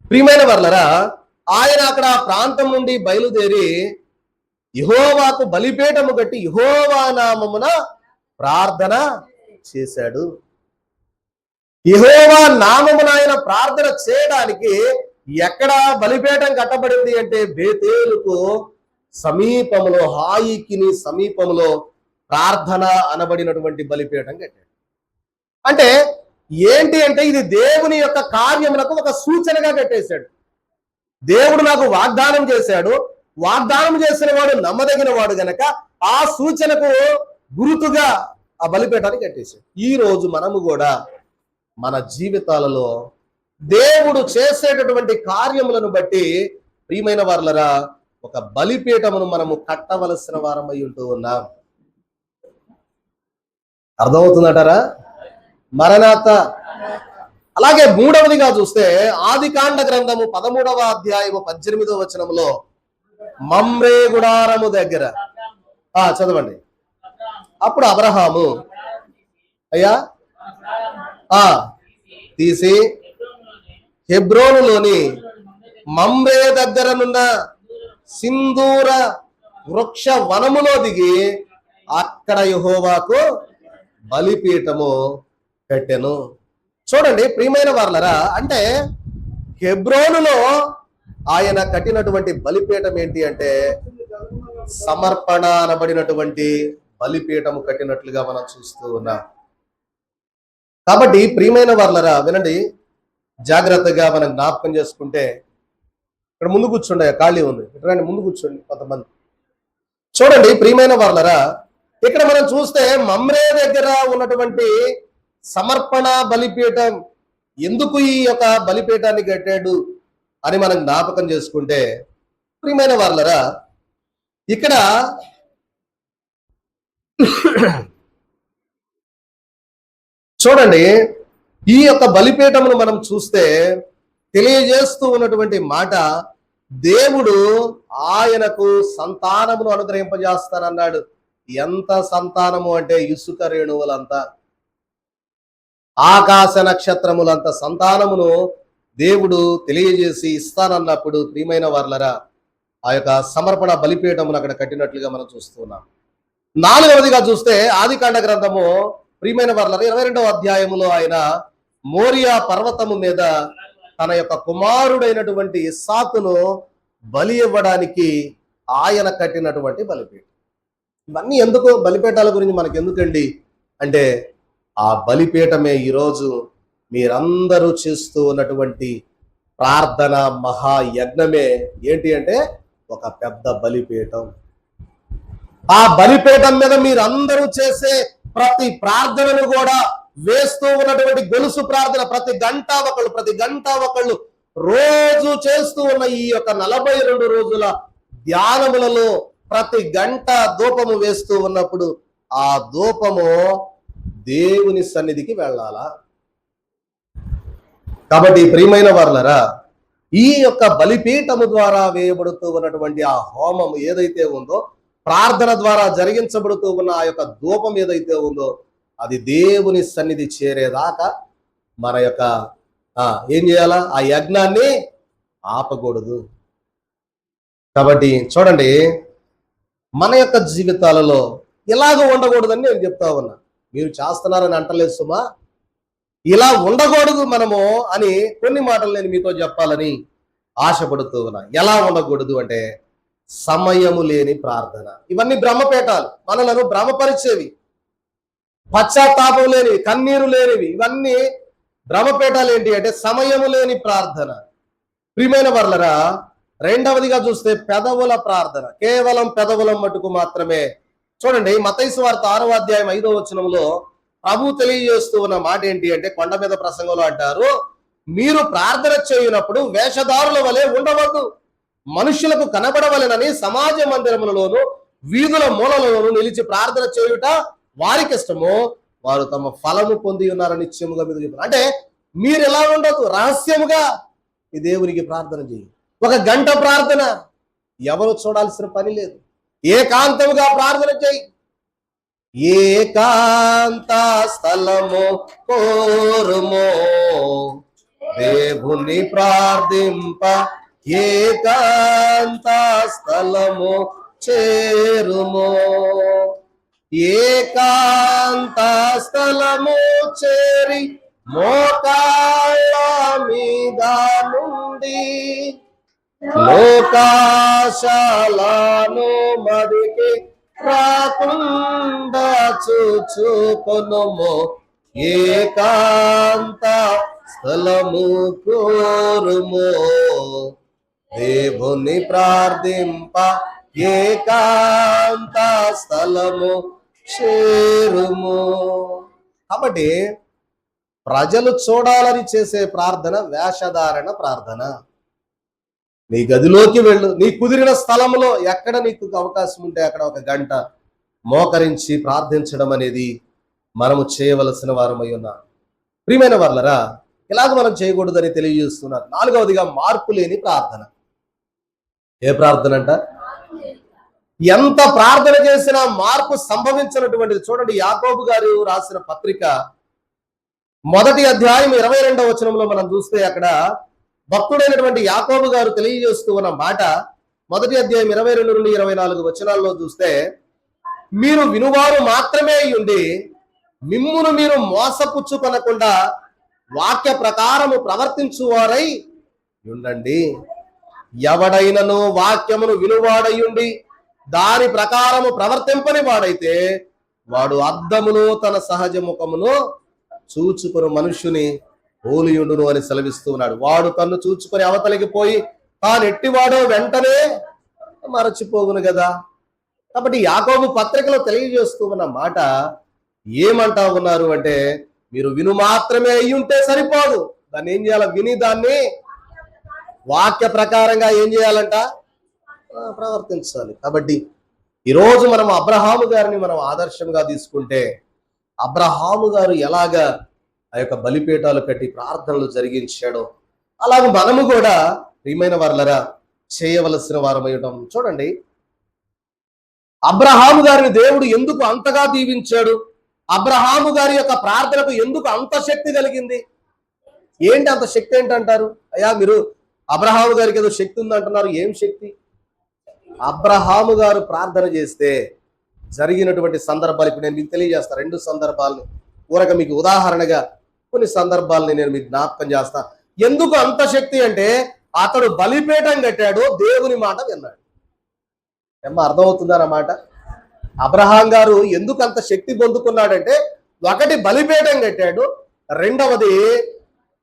ప్రియమైన వర్లరా, ఆయన అక్కడ ప్రాంతం నుండి బయలుదేరి యెహోవాకు బలిపీఠము కట్టి యెహోవా నామమున ప్రార్థన చేశాడు. యెహోవా నామమున ఆయన ప్రార్థన చేయడానికి ఎక్కడ బలిపీఠం కట్టబడింది అంటే బేతేలుకు సమీపంలో, హాయికిని సమీపంలో ప్రార్థన అనబడినటువంటి బలిపీఠం కట్టాడు. అంటే ఏంటి అంటే ఇది దేవుని యొక్క కార్యములకు ఒక సూచనగా కట్టేశాడు. దేవుడు నాకు వాగ్దానం చేశాడు, వాగ్దానం చేసిన వాడు నమ్మదగిన వాడు గనక ఆ సూచనకు గుర్తుగా ఆ బలిపీఠాన్ని కట్టేశాడు. ఈ రోజు మనము కూడా మన జీవితాలలో దేవుడు చేసేటటువంటి కార్యములను బట్టి ప్రియమైన వారలరా ఒక బలిపీఠమును మనము కట్టవలసిన వారమై ఉంటూ ఉన్నాం. అర్థమవుతుందటారా? మరణాత. అలాగే మూడవదిగా చూస్తే ఆదికాండ గ్రంథము 13వ అధ్యాయము 18వ వచనంలో మమ్రే గుడారము దగ్గర చదవండి. అప్పుడు అబ్రహాము అయ్యా తీసి హెబ్రోనులోని మమ్రే దగ్గరనున్న సింధూర వృక్ష వనములో దిగి అక్కడ యెహోవాకు బలిపీఠము కట్టెను. చూడండి ప్రియమైన వారలరా, అంటే హెబ్రోనులో ఆయన కట్టినటువంటి బలిపీఠం ఏంటి అంటే సమర్పణ అనబడినటువంటి బలిపీఠము కట్టినట్లుగా మనం చూస్తూ ఉన్నాం. కాబట్టి ప్రియమైన వారలరా వినండి, జాగ్రత్తగా మనం జ్ఞాపకం చేసుకుంటే, ఇక్కడ ముందు కూర్చోండి, ఖాళీ ఉంది, ఇక్కడ ముందు కూర్చోండి కొంతమంది. చూడండి ప్రియమైన వారలరా, ఇక్కడ మనం చూస్తే మమ్రే దగ్గర ఉన్నటువంటి సమర్పణ బలిపీఠం, ఎందుకు ఈ యొక్క బలిపీఠాన్ని కట్టాడు అని మనం జ్ఞాపకం చేసుకుంటే, ప్రియమైన వారలరా ఇక్కడ చూడండి ఈ యొక్క బలిపీఠమును మనం చూస్తే తెలియజేస్తూ ఉన్నటువంటి మాట, దేవుడు ఆయనకు సంతానమును అనుగ్రహింపజేస్తానన్నాడు. ఎంత సంతానము అంటే ఇసుక రేణువులంతా, ఆకాశ నక్షత్రములంత సంతానమును దేవుడు తెలియజేసి ఇస్తానన్నప్పుడు ప్రియమైన వారలరా ఆ యొక్క సమర్పణ బలిపీఠమును అక్కడ కట్టినట్లుగా మనం చూస్తున్నాం. నాలుగవదిగా చూస్తే ఆదికాండ గ్రంథము ప్రియమైన వారలరా 22వ అధ్యాయములో ఆయన మోరియా పర్వతము మీద తన యొక్క కుమారుడైనటువంటి ఇస్సాకును బలి ఇవ్వడానికి ఆయన కట్టినటువంటి బలిపీఠం. ఇవన్నీ ఎందుకు, బలిపీఠాల గురించి మనకు ఎందుకండి అంటే ఆ బలిపీఠమే ఈరోజు మీరందరూ చేస్తూ ఉన్నటువంటి ప్రార్థన మహాయజ్ఞమే ఏంటి అంటే ఒక పెద్ద బలిపీఠం. ఆ బలిపీఠం మీద మీరందరూ చేసే ప్రతి ప్రార్థనను కూడా వేస్తూ ఉన్నటువంటి గొలుసు ప్రార్థన, ప్రతి గంట ఒకళ్ళు రోజు చేస్తూ ఉన్న ఈ యొక్క 42 రోజుల ధ్యానములలో ప్రతి గంట ధూపము వేస్తూ ఉన్నప్పుడు ఆ ధూపము దేవుని సన్నిధికి వెళ్ళాలా. కాబట్టి ప్రియమైన వారలారా, ఈ యొక్క బలిపీఠము ద్వారా వేయబడుతూ ఉన్నటువంటి ఆ హోమం ఏదైతే ఉందో, ప్రార్థన ద్వారా జరిగించబడుతూ ఉన్న ఆ యొక్క ధూపం ఏదైతే ఉందో, అది దేవుని సన్నిధి చేరేదాకా మన యొక్క ఏం చేయాలా, ఆ యజ్ఞాన్ని ఆపకూడదు. కాబట్టి చూడండి, మన యొక్క జీవితాలలో ఇలాగ ఉండకూడదని నేను చెప్తా ఉన్నా. మీరు చేస్తున్నారని అంటలేదు సుమా, ఇలా ఉండకూడదు మనము అని కొన్ని మాటలు నేను మీతో చెప్పాలని ఆశపడుతూ ఉన్నా. ఎలా ఉండకూడదు అంటే, సమయము లేని ప్రార్థన. ఇవన్నీ బ్రహ్మపేటాలు, మనలను భ్రమపరిచేవి. పశ్చాత్తాపం లేనివి, కన్నీరు లేనివి, ఇవన్నీ భ్రమపేటాలు. ఏంటి అంటే సమయము లేని ప్రార్థన. ప్రియమైన వర్లరా, రెండవదిగా చూస్తే పెదవుల ప్రార్థన, కేవలం పెదవుల మటుకు మాత్రమే. చూడండి, మత్తయి సువార్త 6వ అధ్యాయం 5వ వచనంలో ప్రభు తెలియజేస్తూ ఉన్న మాట ఏంటి అంటే, కొండ మీద ప్రసంగంలో అంటారు, మీరు ప్రార్థన చేయునప్పుడు వేషధారుల వలె ఉండవద్దు, మనుషులకు కనబడవలెనని సమాజ మందిరములలోను వీధుల మూలలోను నిలిచి ప్రార్థన చేయుట వారికి ఇష్టము, వారు తమ ఫలము పొంది ఉన్నారని నిశ్చయముగా మీద చెప్పారు. అంటే మీరు ఎలా ఉండదు, రహస్యముగా ఈ దేవునికి ప్రార్థన చేయి. 1 గంట ప్రార్థన, ఎవరు చూడాల్సిన పని లేదు. ఏకాంతముగా ప్రార్థన చేయి. ఏకాంత స్థలము కోరుమో దేవుని ప్రార్థింప, ఏకాంత స్థలము చేరుమో. ఏకాంత స్థలము చేరి మోకాళ్ళ మీద నుండి లోకాశాలను మదికి రాకుండా చూచుకొనుము. ఏకాంత స్థలము కోరుము దేవుని ప్రార్థింప, ఏకాంత స్థలము చేరుము. కాబట్టి ప్రజలు చూడాలని చేసే ప్రార్థన వేషధారణ ప్రార్థన. నీ గదిలోకి వెళ్ళు, నీ కుదిరిన స్థలంలో ఎక్కడ నీకు అవకాశం ఉంటే అక్కడ 1 గంట మోకరించి ప్రార్థించడం అనేది మనము చేయవలసిన వారమై ఉన్నాం. ప్రియమైన వారలారా, ఇలాగ మనం చేయకూడదని తెలియజేస్తున్నారు. 4వదిగా మార్పు లేని ప్రార్థన. ఏ ప్రార్థన అంట? ఎంత ప్రార్థన చేసినా మార్పు సంభవించినటువంటిది. చూడండి, యాకోబు గారు రాసిన పత్రిక 1వ అధ్యాయం 22వ వచనంలో మనం చూస్తే, అక్కడ భక్తుడైనటువంటి యాకోబు గారు తెలియజేస్తూ ఉన్న మాట 1వ అధ్యాయం 22 నుండి 24 వచనాల్లో చూస్తే, మీరు వినువారు మాత్రమే ఉండి మిమ్మును మీరు మోసపుచ్చుకొనకుండా వాక్య ప్రకారము ప్రవర్తించువారై ఉండండి. ఎవడైనను వాక్యమును వినువాడయుండి దాని ప్రకారము ప్రవర్తింపని వాడైతే వాడు అద్దమును తన సహజ ముఖమును చూచుకుని మనుష్యుని పోలియుండును అని సెలవిస్తూ ఉన్నాడు. వాడు తన్ను చూచుకొని అవతలికి పోయి తాను ఎట్టివాడో వెంటనే మరచిపోవును కదా. కాబట్టి యాకోబు పత్రికలో తెలియజేస్తూ ఉన్న మాట ఏమంటా ఉన్నారు అంటే, మీరు విను మాత్రమే అయి ఉంటే సరిపోదు, దాన్ని ఏం చేయాలి? విని దాన్ని వాక్య ప్రకారంగా ఏం చేయాలంట? ప్రవర్తించాలి. కాబట్టి ఈరోజు మనం అబ్రహాము గారిని మనం ఆదర్శంగా తీసుకుంటే, అబ్రహాము గారు ఎలాగా ఆ యొక్క బలిపీఠాలు కట్టి ప్రార్థనలు జరిగించాడో అలాగే మనము కూడా ప్రియమైన వారలారా చేయవలసిన వారమై ఉంటాం. చూడండి, అబ్రహాము గారిని దేవుడు ఎందుకు అంతగా దీవించాడు? అబ్రహాము గారి యొక్క ప్రార్థనకు ఎందుకు అంత శక్తి కలిగింది? ఏంటి అంత శక్తి ఏంటంటారు? అయ్యా, మీరు అబ్రహాము గారికి ఏదో శక్తి ఉందంటున్నారు. ఏం శక్తి? అబ్రహాము గారు ప్రార్థన చేస్తే జరిగినటువంటి సందర్భాలు ఇప్పుడు నేను మీకు తెలియజేస్తాను. 2 సందర్భాలను ఊరక మీకు ఉదాహరణగా కొన్ని సందర్భాలని నేను మీకు జ్ఞాపకం చేస్తా. ఎందుకు అంత శక్తి అంటే, అతడు బలిపీఠం కట్టాడు, దేవుని మాట విన్నాడు. అర్థమవుతుందన్నమాట. అబ్రహాం గారు ఎందుకు అంత శక్తి పొందుకున్నాడంటే, 1 బలిపీఠం కట్టాడు, 2వది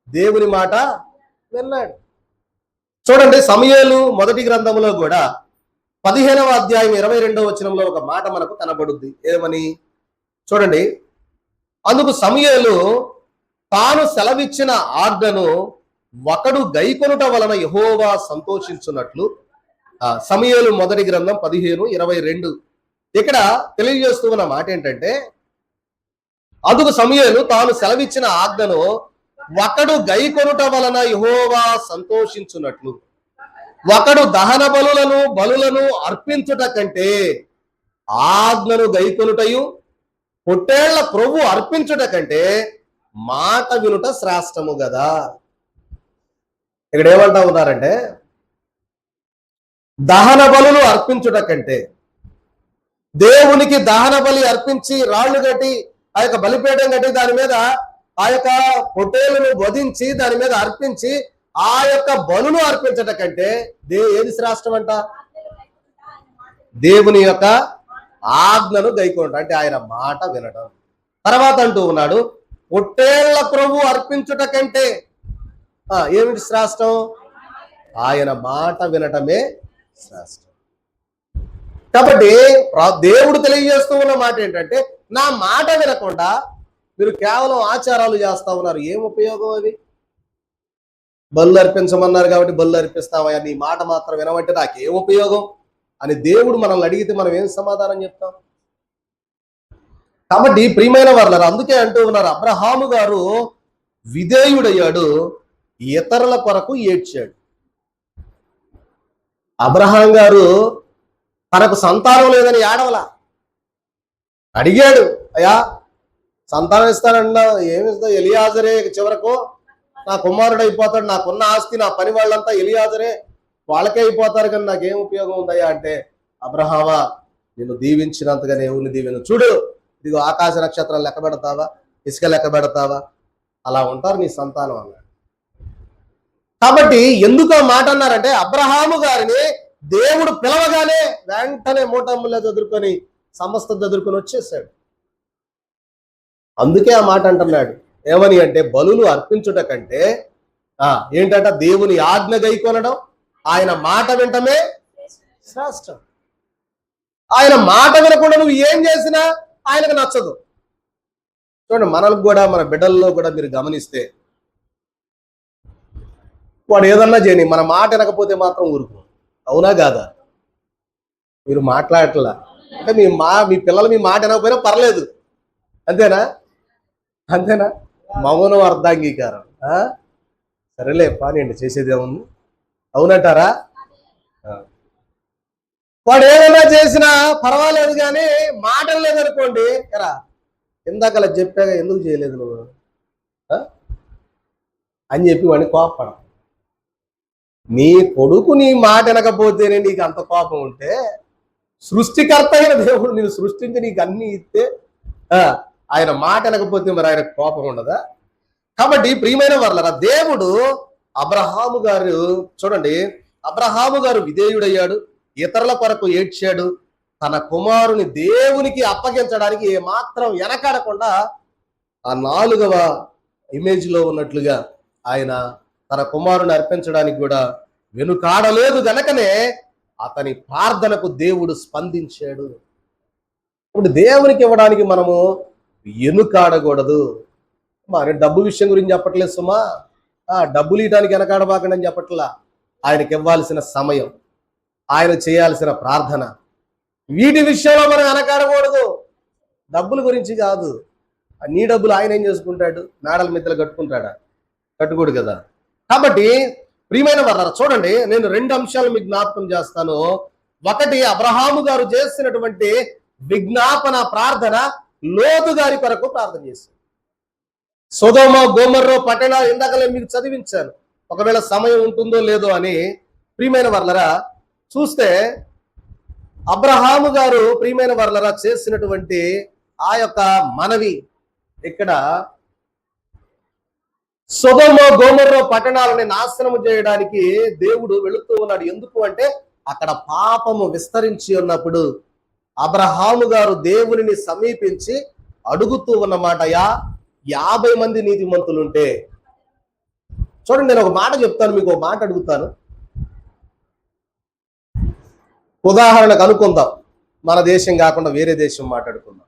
దేవుని మాట విన్నాడు. చూడండి, సమూయేలు మొదటి గ్రంథంలో కూడా 15వ అధ్యాయం 22వ వచనంలో ఒక మాట మనకు కనబడుద్ది. ఏమని చూడండి, అందుకు సమూయేలు తాను సెలవిచ్చిన ఆజ్ఞను ఒకడు గైకొనుట వలన యెహోవా సంతోషించున్నట్లు. సమూయేలు మొదటి గ్రంథం 15:22. ఇక్కడ తెలియజేస్తూ ఉన్న మాట ఏంటంటే, అందుకు సమూయేలు తాను సెలవిచ్చిన ఆజ్ఞను ఒకడు గైకొనుట వలన యెహోవా సంతోషించున్నట్లు, ఒకడు దహన బలులను అర్పించుట కంటే ఆజ్ఞను గైకొనుటయు పొట్టేళ్ల ప్రభు అర్పించుట కంటే మాట వినుట శ్రేష్టము కదా. ఇక్కడ ఏమంటా ఉన్నారంటే, దహన బలులు అర్పించుట కంటే, దేవునికి దహన బలి అర్పించి రాళ్లు కట్టి ఆ యొక్క బలిపీఠం కట్టి దాని మీద ఆ యొక్క పొట్టేలను వధించి దాని మీద అర్పించి ఆ యొక్క బలులు అర్పించట కంటే ఏది శ్రేష్టం అంట? దేవుని యొక్క ఆజ్ఞను గైకొనడం, అంటే ఆయన మాట వినడం. తర్వాత అంటూ ఉన్నాడు, పొట్టేళ్ల ప్రభు అర్పించుట కంటే ఏమిటి శ్రేష్టం? ఆయన మాట వినటమే శ్రేష్టం. కాబట్టి దేవుడు తెలియజేస్తూ ఉన్న మాట ఏంటంటే, నా మాట వినకుండా మీరు కేవలం ఆచారాలు చేస్తా ఉన్నారు, ఏం ఉపయోగం? అది బలు అర్పించమన్నారు కాబట్టి బలు అర్పిస్తావా, నీ మాట మాత్రం వినమంటే నాకేం ఉపయోగం అని దేవుడు మనల్ని అడిగితే మనం ఏం సమాధానం చెప్తాం? కాబట్టి ప్రియమైన వారలారా, అందుకే అంటూ ఉన్నారు, అబ్రహాము గారు విధేయుడయ్యాడు, ఇతరుల కొరకు ఏడ్చాడు. అబ్రహాం గారు తనకు సంతానం లేదని ఏడవలా, అడిగాడు, అయ్యా సంతానం ఇస్తానన్నా, ఏమిస్తావు? ఎలియాజరే చివరకు నా కుమారుడు అయిపోతాడు, నాకున్న ఆస్తి నా పని వాళ్ళంతా ఎలియాజరే, వాళ్ళకే అయిపోతారు, కానీ నాకేం ఉపయోగం ఉందయ్యా అంటే, అబ్రహామా నిన్ను దీవించినంతగా దేవుని దీవెను చూడు, ఇదిగో ఆకాశ నక్షత్రాలు లెక్క పెడతావా, ఇసుక లెక్క పెడతావా, అలా ఉంటారు నీ సంతానం అన్నాడు. కాబట్టి ఎందుకు ఆ మాట అన్నారంటే, అబ్రహాము గారిని దేవుడు పిలవగానే వెంటనే మూటమ్ములే చదువుకొని సమస్త చదువుకొని వచ్చేసాడు. అందుకే ఆ మాట అంటున్నాడు, ఏమని అంటే, బలులు అర్పించుట కంటే ఏంటంట, దేవుని ఆజ్ఞ గైకొనడం, ఆయన మాట వింటమే శ్రేష్టం. ఆయన మాట వినకుండా నువ్వు ఏం చేసినా ఆయనకు నచ్చదు. చూడండి, మనకు కూడా మన బిడ్డల్లో కూడా మీరు గమనిస్తే, వాడు ఏదన్నా చేయని మన మాట వినకపోతే మాత్రం ఊరుకో, అవునా కాదా? మీరు మాట్లాడట్లా అంటే మీ పిల్లలు మీ మాట వినకపోయినా పర్లేదు, అంతేనా? అంతేనా? మౌనం అర్ధాంగీకారం. సరేలే పానీయండి, చేసేదేముంది, అవునంటారా? వాడు ఏదైనా చేసినా పర్వాలేదు, కానీ మాటలు లేదనుకోండి, ఎరా ఇందాక అలా చెప్పాగా ఎందుకు చేయలేదు నువ్వు అని చెప్పి వాడిని కోపపడం. నీ కొడుకు నీ మాట వినకపోతేనే నీకు అంత కోపం ఉంటే, సృష్టికర్త అయిన దేవుడు నేను సృష్టించి నీకు అన్ని ఇస్తే ఆయన మాట వినకపోతే మరి ఆయన కోపం ఉండదా? కాబట్టి ప్రియమైన వారలారా, దేవుడు అబ్రహాము గారు చూడండి, అబ్రహాము గారు విధేయుడయ్యాడు, ఇతరుల కొరకు ఏడ్చాడు, తన కుమారుని దేవునికి అప్పగించడానికి ఏమాత్రం వెనకాడకుండా ఆ 4వ ఇమేజ్ లో ఉన్నట్లుగా ఆయన తన కుమారుని అర్పించడానికి కూడా వెనుకాడలేదు. గనకనే అతని ప్రార్థనకు దేవుడు స్పందించాడు. ఇప్పుడు దేవునికి ఇవ్వడానికి మనము వెనుకాడకూడదు. మరి డబ్బు విషయం గురించి చెప్పట్లేదు సుమా, డబ్బులు ఇవ్వడానికి వెనకాడబాకండి అని చెప్పట్లా. ఆయనకి ఇవ్వాల్సిన సమయం, ఆయన చేయాల్సిన ప్రార్థన, వీటి విషయంలో మనం వెనకాడకూడదు. డబ్బుల గురించి కాదు. నీ డబ్బులు ఆయన ఏం చేసుకుంటాడు? మేడల మిద్దలు కట్టుకుంటాడా? కట్టుకోడు కదా. కాబట్టి ప్రియమైన వారలారా, చూడండి, నేను 2 అంశాలు మీకు జ్ఞాపకం చేస్తాను. ఒకటి, అబ్రహాము గారు చేసినటువంటి విజ్ఞాపన ప్రార్థన, లోతు గారి కొరకు ప్రార్థన చేశారు. సొదొమ గొమొర్రా పట్టణాలు ఇందాకలే మీకు చదివించాను, ఒకవేళ సమయం ఉంటుందో లేదో అని. ప్రియమైన వారలారా, చూస్తే అబ్రహాము గారు ప్రియమైన వారలారా చేసినటువంటి ఆ యొక్క మనవి, ఇక్కడ సొదొమ గొమొర్రా పట్టణాలని నాశనము చేయడానికి దేవుడు వెళుతూ ఉన్నాడు. ఎందుకు అంటే, అక్కడ పాపము విస్తరించి ఉన్నప్పుడు అబ్రహాము గారు దేవునిని సమీపించి అడుగుతూ ఉన్నమాట, 50 మంది నీతిమంతులుంటే. చూడండి, నేను ఒక మాట చెప్తాను, మీకు ఒక మాట అడుగుతాను. ఉదాహరణకు అనుకుందాం, మన దేశం కాకుండా వేరే దేశం మాట్లాడుకుందాం,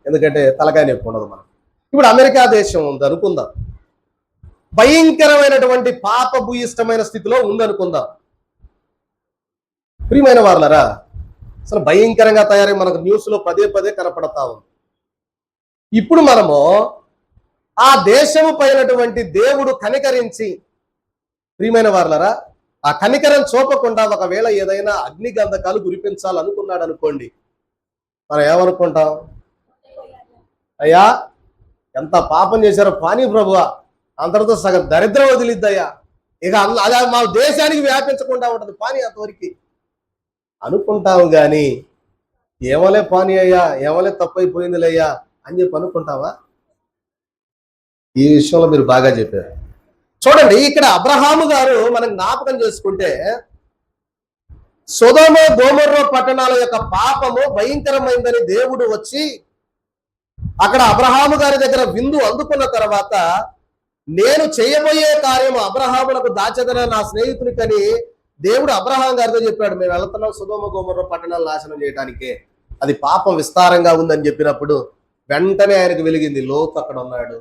ఎందుకంటే తలకాయ నొప్పి ఉండదు మనం. ఇప్పుడు అమెరికా దేశం ఉంది అనుకుందాం, భయంకరమైనటువంటి పాపభూయిష్టమైన స్థితిలో ఉందనుకుందాం. ప్రియమైన వాళ్ళరా, అసలు భయంకరంగా తయారై మనకు న్యూస్లో పదే పదే కనపడతా ఉంది. ఇప్పుడు మనము ఆ దేశము పైనటువంటి దేవుడు కనికరించి, ప్రియమైన వాళ్ళరా, ఆ కనికరం చూపకుండా ఒకవేళ ఏదైనా అగ్ని గంధకాలు కురిపించాలనుకున్నాడు అనుకోండి, మనం ఏమనుకుంటాం? అయ్యా ఎంత పాపం చేశారో పానీ ప్రభువా, అందరితో సగం దరిద్రం వదిలిద్దయ్యా, ఇక అలా మా దేశానికి వ్యాపించకుండా ఉంటుంది పానీ అంతవరకు అనుకుంటాము. కానీ ఏమలే పానీ అయ్యా, ఏమలే తప్పైపోయిందిలయ్యా అని చెప్పి అనుకుంటావా? ఈ విషయంలో మీరు బాగా చెప్పారు. చూడండి, ఇక్కడ అబ్రహాము గారు మనం జ్ఞాపకం చేసుకుంటే, సొదొమ గొమొర్రా పట్టణాల యొక్క పాపము భయంకరమైందని దేవుడు వచ్చి అక్కడ అబ్రహాము గారి దగ్గర విందు అందుకున్న తర్వాత, నేను చేయబోయే కార్యము అబ్రహాములకు దాచదన నా స్నేహితునికని దేవుడు అబ్రహాం గారితో చెప్పాడు. మేము వెళ్తున్నాం సొదొమ గొమొర్రా పట్టణాలు నాశనం చేయడానికే, అది పాపం విస్తారంగా ఉందని చెప్పినప్పుడు వెంటనే ఆయనకు వెలిగింది, లోతు అక్కడ ఉన్నాడు,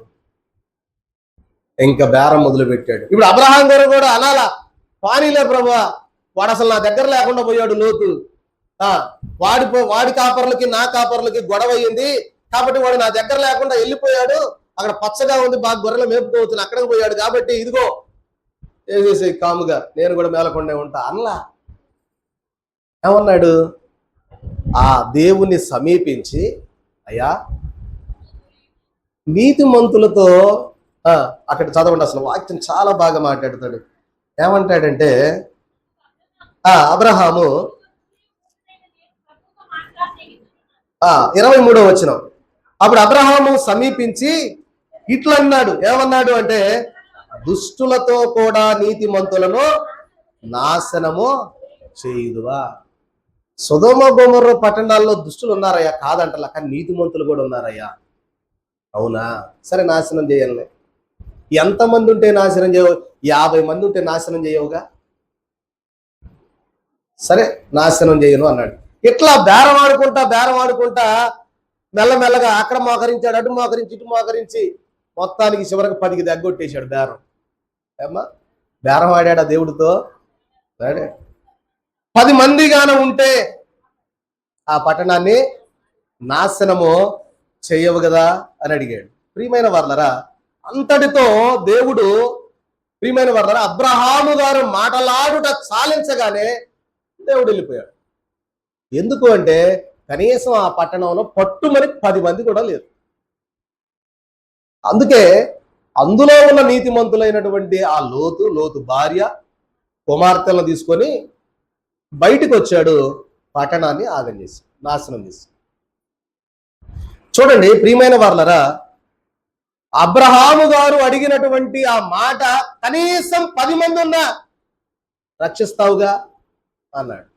ఇంకా బేరం మొదలు పెట్టాడు. ఇప్పుడు అబ్రహాం గారు కూడా అనాలా, పానీలే ప్రభువా, వాడు అసలు నా దగ్గర లేకుండా పోయాడు లోతు, వాడి కాపర్లకి నా కాపర్లకి గొడవ అయ్యింది కాబట్టి వాడు నా దగ్గర లేకుండా వెళ్ళిపోయాడు, అక్కడ పచ్చగా ఉంది, బాగా గొర్రెలు మేపుకోవచ్చు, అక్కడికి పోయాడు కాబట్టి ఇదిగో ఏసేసి కాముగా నేను కూడా మేలకొండే ఉంటా అనలా. ఏమన్నాడు? ఆ దేవుణ్ణి సమీపించి, అయ్యా నీతిమంతులతో, అక్కడ చదవండి, అసలు వాక్యం చాలా బాగా మాట్లాడతాడు. ఏమంటాడంటే, అబ్రహాము 23వ వచనం, అప్పుడు అబ్రహాము సమీపించి ఇట్లా అన్నాడు. ఏమన్నాడు అంటే, దుష్టులతో కూడా నీతిమంతులను నాశనము చేయుదువా. సొదొమ గొమొర్రా పట్టణాల్లో దుష్టులు ఉన్నారయ్యా కాదంటలా, కానీ నీతిమంతులు కూడా ఉన్నారయ్యా. అవునా, సరే నాశనం చేయాలి. ఎంతమంది ఉంటే నాశనం చేయవు? 50 మంది ఉంటే నాశనం చేయవుగా, సరే నాశనం చేయను అన్నాడు. ఇట్లా బేరం ఆడుకుంటా మెల్లమెల్లగా అక్కడ మోకరించాడు, అటు మోకరించి ఇటు మోకరించి మొత్తానికి చివరికి 10కి దగ్గొట్టేశాడు బేరం. ఏమ్మా బేరం ఆడాడా దేవుడితో? 10 మందిగాన ఉంటే ఆ పట్టణాన్ని నాశనము చెయ్యవు కదా అని అడిగాడు. ప్రియమైన వాళ్ళరా, అంతటితో దేవుడు, ప్రియమైన వాళ్ళరా, అబ్రహాము గారు మాటలాడుట చాలించగానే దేవుడు వెళ్ళిపోయాడు. ఎందుకు అంటే కనీసం ఆ పట్టణంలో పట్టుమని 10 మంది కూడా లేరు. అందుకే అందులో ఉన్న నీతిమంతులైనటువంటి ఆ లోతు భార్య కుమార్తెలను తీసుకొని బయటికి వచ్చాడు, పట్టణాన్ని ఆగం చేసి నాశనం చేసి. చూడండి ప్రియమైన వాళ్ళరా, అబ్రహాము గారు అడిగినటువంటి ఆ మాట, కనీసం 10 మంది ఉన్నా రక్షిస్తావుగా అన్నాడు.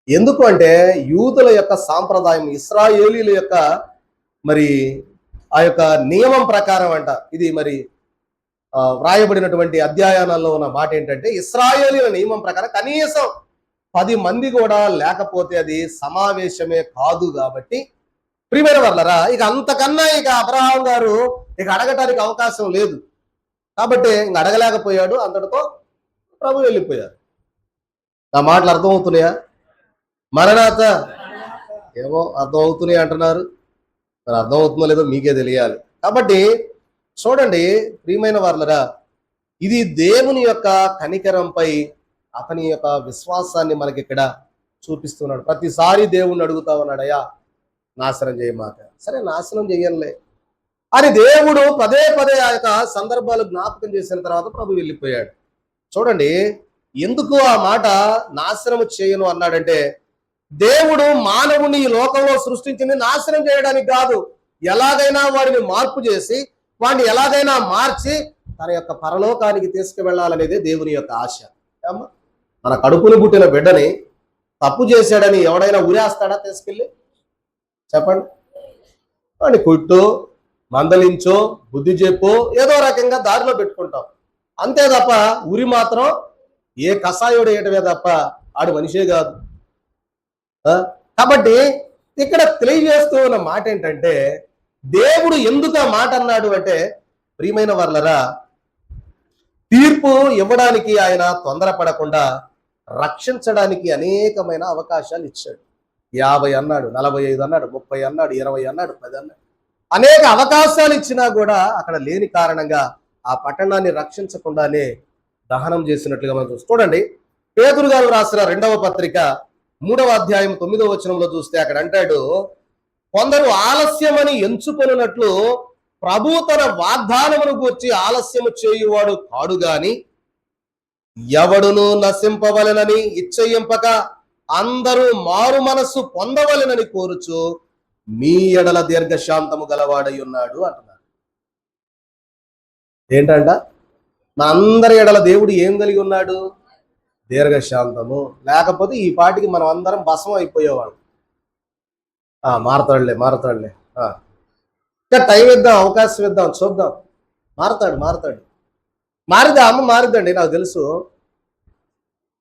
ఎందుకు అంటే యూదుల యొక్క సాంప్రదాయం, ఇశ్రాయేలీల యొక్క మరి ఆ యొక్క నియమం ప్రకారం అంట. ఇది మరి వ్రాయబడినటువంటి అధ్యయనాల్లో ఉన్న మాట ఏంటంటే, ఇశ్రాయేలీల నియమం ప్రకారం కనీసం 10 మంది కూడా లేకపోతే అది సమావేశమే కాదు. కాబట్టి ప్రియమైన వాళ్ళరా, ఇక అంతకన్నా ఇక అబ్రహాం గారు ఇక అడగటానికి అవకాశం లేదు. కాబట్టి ఇంక అడగలేకపోయాడు, అంతటితో ప్రభు వెళ్ళిపోయారు. నా మాటలు అర్థమవుతున్నాయా? మరణాత ఏమో అర్థం అవుతున్నాయి అంటున్నారు, మరి అర్థం అవుతుందో లేదో మీకే తెలియాలి. కాబట్టి చూడండి ప్రియమైన వాళ్ళరా, ఇది దేవుని యొక్క కనికరంపై అతని యొక్క విశ్వాసాన్ని మనకి ఇక్కడ చూపిస్తున్నాడు. ప్రతిసారి దేవుణ్ణి అడుగుతా ఉన్నాడు, అయ్యా నాశనం చేయమాక. సరే నాశనం చెయ్యనులే అని దేవుడు పదే పదే ఆ యొక్క సందర్భాలు జ్ఞాపకం చేసిన తర్వాత ప్రభు వెళ్ళిపోయాడు. చూడండి ఎందుకు ఆ మాట నాశనం చేయను అన్నాడంటే, దేవుడు మానవుని ఈ లోకంలో సృష్టించింది నాశనం చేయడానికి కాదు, ఎలాగైనా వాడిని మార్పు చేసి వాడిని ఎలాగైనా మార్చి తన యొక్క పరలోకానికి తీసుకువెళ్ళాలనేదే దేవుని యొక్క ఆశ. మన కడుపును పుట్టిన బిడ్డని తప్పు చేశాడని ఎవడైనా ఉరేస్తాడా? తీసుకెళ్ళి చెప్పండి. వాడిని కొట్టు, మందలించో, బుద్ధి చెప్పు, ఏదో రకంగా దారిలో పెట్టుకుంటాం అంతే తప్ప ఉరి మాత్రం ఏ కషాయుడు వేయటమే తప్ప ఆడు మనిషే కాదు. ఆ? కాబట్టి ఇక్కడ తెలియజేస్తూ ఉన్న మాట ఏంటంటే, దేవుడు ఎందుకు ఆ మాట అన్నాడు అంటే, ప్రియమైన వర్లరా, తీర్పు ఇవ్వడానికి ఆయన తొందరపడకుండా రక్షించడానికి అనేకమైన అవకాశాలు ఇచ్చాడు. 50 అన్నాడు, 45 అన్నాడు, 30 అన్నాడు, 20 అన్నాడు, 10 అన్నాడు. అనేక అవకాశాలు ఇచ్చినా కూడా అక్కడ లేని కారణంగా ఆ పట్టణాన్ని రక్షించకుండానే దహనం చేసినట్లుగా మనం చూస్తాం. చూడండి, పేతురు గారు రాసిన 2వ పత్రిక 3వ అధ్యాయం 9వ వచనంలో చూస్తే అక్కడ అంటాడు, కొందరు ఆలస్యమని ఎంచుకొనున్నట్లు ప్రభు తన వాగ్దానమును గూర్చి ఆలస్యము చేయువాడు కాడు గాని ఎవడును నశింపవలెనని ఇచ్చయింపక అందరూ మారు మనస్సు పొందవలెనని కోరుచు మీ ఎడల దీర్ఘశాంతము గలవాడై ఉన్నాడు అంటున్నారు. ఏంటంట? నా అందరి ఎడల దేవుడు ఏం కలిగి ఉన్నాడు? దీర్ఘశాంతము. లేకపోతే ఈ పాటికి మనం అందరం భస్మం అయిపోయేవాడు. మారతాడులే ఇంకా టైం ఇద్దాం, అవకాశం ఇద్దాం, చూద్దాం. మారతాడు మారిద్దండి, నాకు తెలుసు